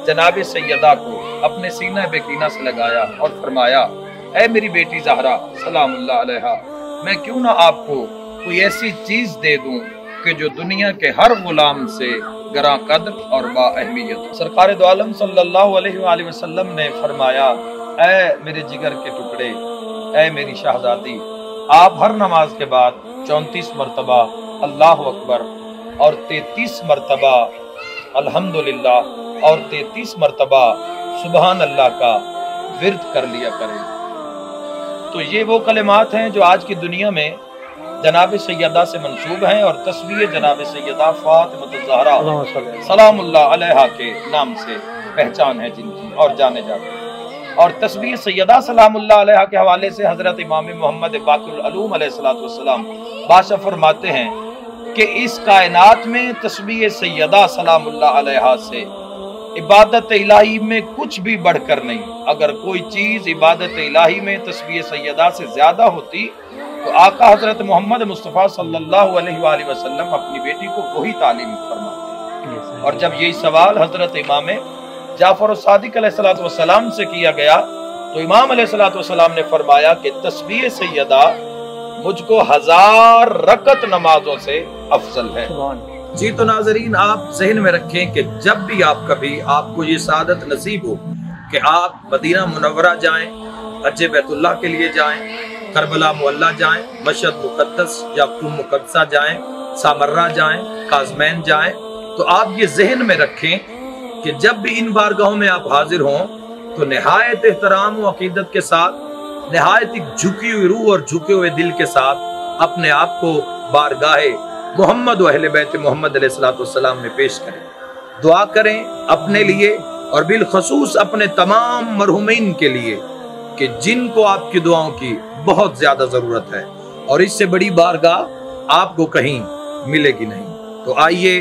जनाब सैयदा को अपने सीना बेकीना से लगाया और फरमाया, ऐ मेरी बेटी ज़हरा सलामुल्लाह अलैहा, मैं क्यों ना आपको कोई ऐसी चीज दे दूं कि जो दुनिया के हर गुलाम से गरा कद्र और बा अहमियत। सरकार दो आलम सल्लल्लाहु अलैहि वसल्लम ने फरमाया, ऐ मेरे जिगर के टुकड़े, ऐ मेरी शहजादी, आप हर नमाज के बाद 34 मरतबा अल्लाह अकबर और 33 मरतबा अल्हम्दुलिल्लाह और 33 मरतबा सुबहान अल्लाह का विर्द कर लिया करें। तो ये वो कलिमात हैं जो आज की दुनिया में जनाब सैयदा से मंसूब हैं और तस्वीर जनाब सैयदा फातिमा ज़हरा सलामुल्लाह अलैहा के नाम से पहचान है जिनकी और जाने जाते हैं। और तस्वीर सैयदा सलामुल्लाह अलैहा के हवाले से हजरत इमाम मोहम्मद बाक़िरुल उलूम अलैहिस्सलातु वस्सलाम बादशाह फरमाते हैं कि इस कायनात में तस्बीह सैयदा सलामुल्लाह अलैहा से इबादत इलाही में कुछ भी बढ़कर नहीं। अगर कोई चीज़ इबादत इलाही में तस्बीह सैयदा से ज़्यादा होती तो आका हज़रत मोहम्मद मुस्तफ़ा सल्लल्लाहु अलैहि वसल्लम अपनी बेटी को वही तालीम फरमाते। और जब यही सवाल हज़रत इमाम जाफ़र सादिक अलैहिस्सलाम से किया गया तो इमाम अलैहिस्सलाम ने फरमाया कि तस्बीह सैयदा मुझको 1000 रकत नमाजों से अफजल है। जी तो नाजरीन, आप जहन में रखें कि जब भी आप कभी आपको ये सादत नसीब हो कि आप मदीना मुनव्वरा जाएं, हज बैतुल्लाह के लिए जाएं, करबला मुअल्ला जाएं, मशहद मुक़द्दस या कुम मुक़द्दसा जाएं, सामर्रा जाएं, काज़मैन जाएं, तो आप ये जहन में रखें कि जब भी इन बारगाहों में आप हाजिर हों तो निहायत एहतराम व अकीदत के साथ, निहायत झुकी हुई रूह और झुके हुए दिल के साथ अपने आप को बारगाहे मोहम्मद व अहले बैत मोहम्मद अलैहिस्सलाम में पेश करें। दुआ करें अपने लिए और बिलखसूस अपने तमाम मरहुमीन के लिए कि जिनको आपकी दुआओं की बहुत ज्यादा जरूरत है और इससे बड़ी बारगाह आपको कहीं मिलेगी नहीं। तो आइए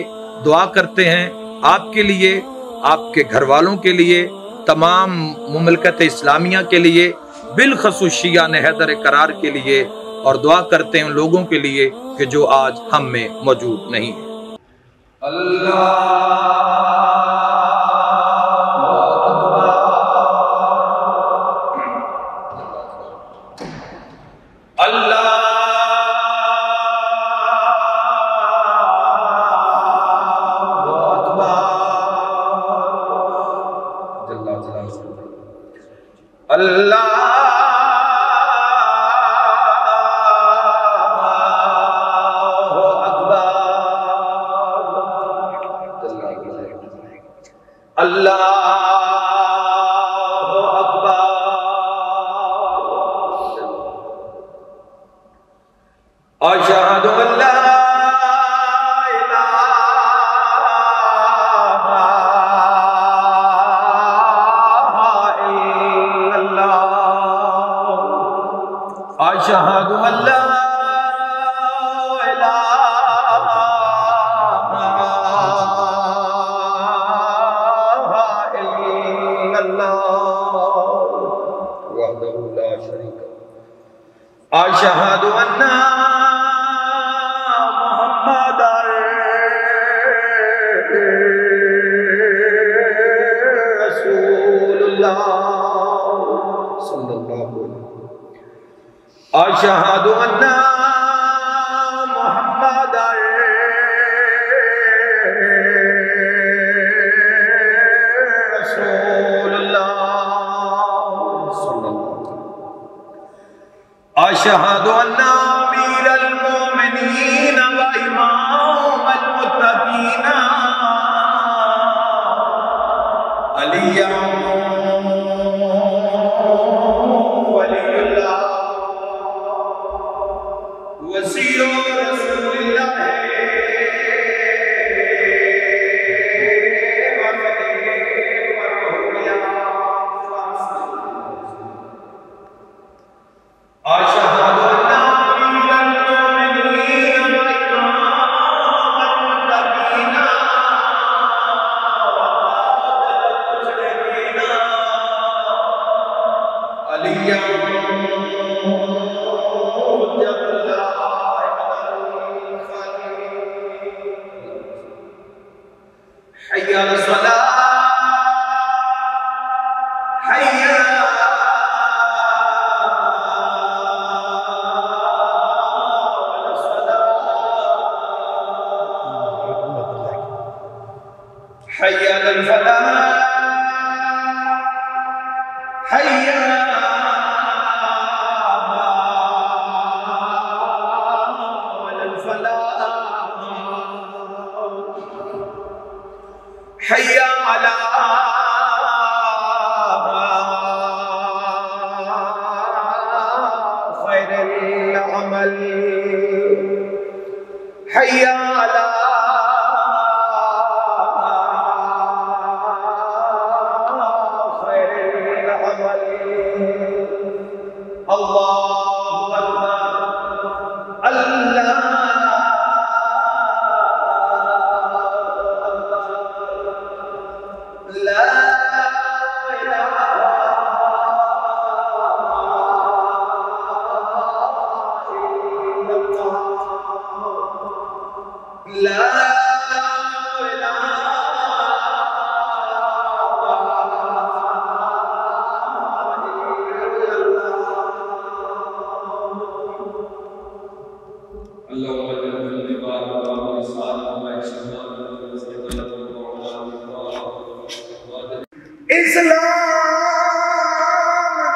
दुआ करते हैं आपके लिए, आपके घर वालों के लिए, तमाम मुमलकत इस्लामिया के लिए, बिलखसूस शिया ने हैदर करार के लिए, और दुआ करते हैं उन लोगों के लिए कि जो आज हम में मौजूद नहीं है। अल्लाह अशहदु अन्ना मुहम्मदर रसूलुल्लाह अशहदु अन्ना अमीरल मोमिनीन व इमामल मुत्तकीन अलिया अल्लाह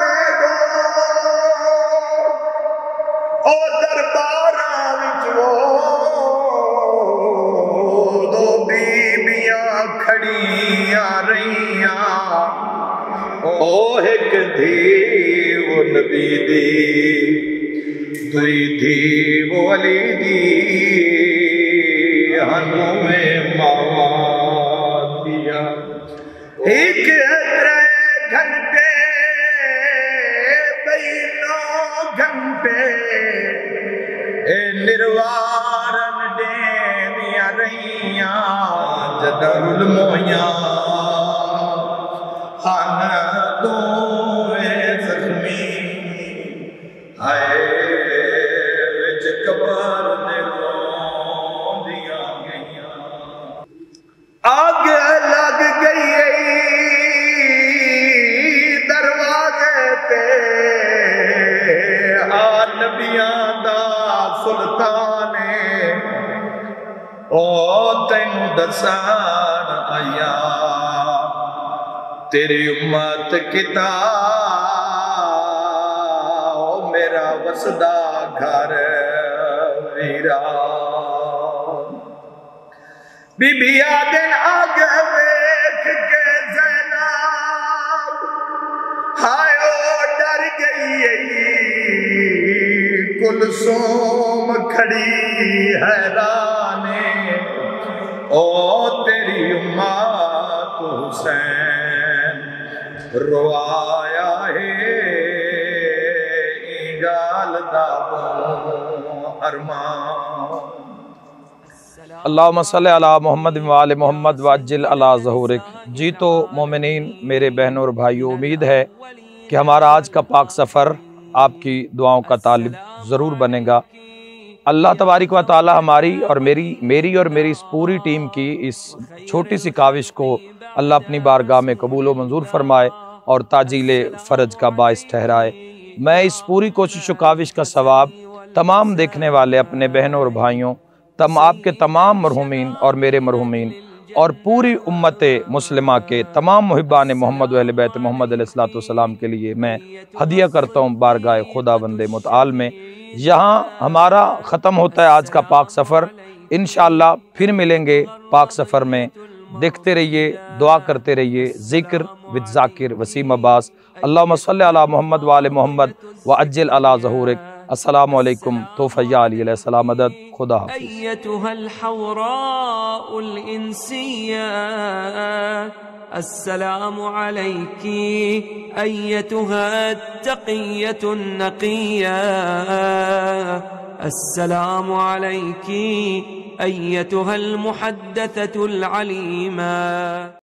दे दो ओ दरबारा विच वो दो बीबियां खड़ियां रहियां ओ एक धी वो नबी दी दुई धी वो अली दी हनु में मावा दिया एक 3 घंटे बई 9 घंटे ए निर्वारन देनिया रहियां जदरुल मोया हन दोवे जख्मी आए विच कबर दे रोंदियां गईयां आग लग गई दरवाजे पे आ नबियां दा सुल्तान ओ तैनू दसान आया तेरी उम्मत किता ओ मेरा वसदा घर वीरा बीबी आदन आगे वेख के ज़ैनब हाय ओ डर गई कुलसूम खड़ी हैराने ओ तेरी उम्मत हुसैन रोआया है गाल दाबो अरमान अल्लाहुम्मा सल्ली अला मोहम्मद व आले मोहम्मद वअज्जिल अला ज़हूरिक। जी तो मोमिनीन, मेरे बहनों और भाइयों, उम्मीद है कि हमारा आज का पाक सफ़र आपकी दुआओं का तालिब ज़रूर बनेगा। अल्लाह तबारिक व तआला हमारी और मेरी इस पूरी टीम की इस छोटी सी काविश को अल्लाह अपनी बारगाह में कबूल व मंजूर फरमाए और ताजीले फ़र्ज का बाइस ठहराए। मैं इस पूरी कोशिश व काविश का सवाब तमाम देखने वाले अपने बहनों और भाइयों, आपके तमाम मरहुमीन और मेरे मरहुमीन और पूरी उम्मत मुस्लिमा के तमाम मुहिब्बान मोहम्मद व अहले बैत मोहम्मद अलैहिस्सलाम के लिए मैं हदिया करता हूँ बारगाह खुदावंदे मुतआल में। यहाँ हमारा ख़त्म होता है आज का पाक सफ़र। इंशाअल्लाह फिर मिलेंगे पाक सफ़र में। देखते रहिए, दुआ करते रहिए। ज़िक्र विद ज़ाकिर वसीम अब्बास। अल्लाहुम्मा सल्ली अला मोहम्मद व आले मोहम्मद वअज्जिल अला ज़हूरिक। अस्सलामु अलैकुम। तोफ़ा अली अलैहिस्सलाम मदद। खुदा हाफ़िज़। अय्यतुहल हौराउल इंसिया अस्सलामु अलैकी अय्यतुहत तक़िय्यतुन नक़िय्या अस्सलामु अलैकी अय्यतुहल मुहद्दथतुल अलीमा।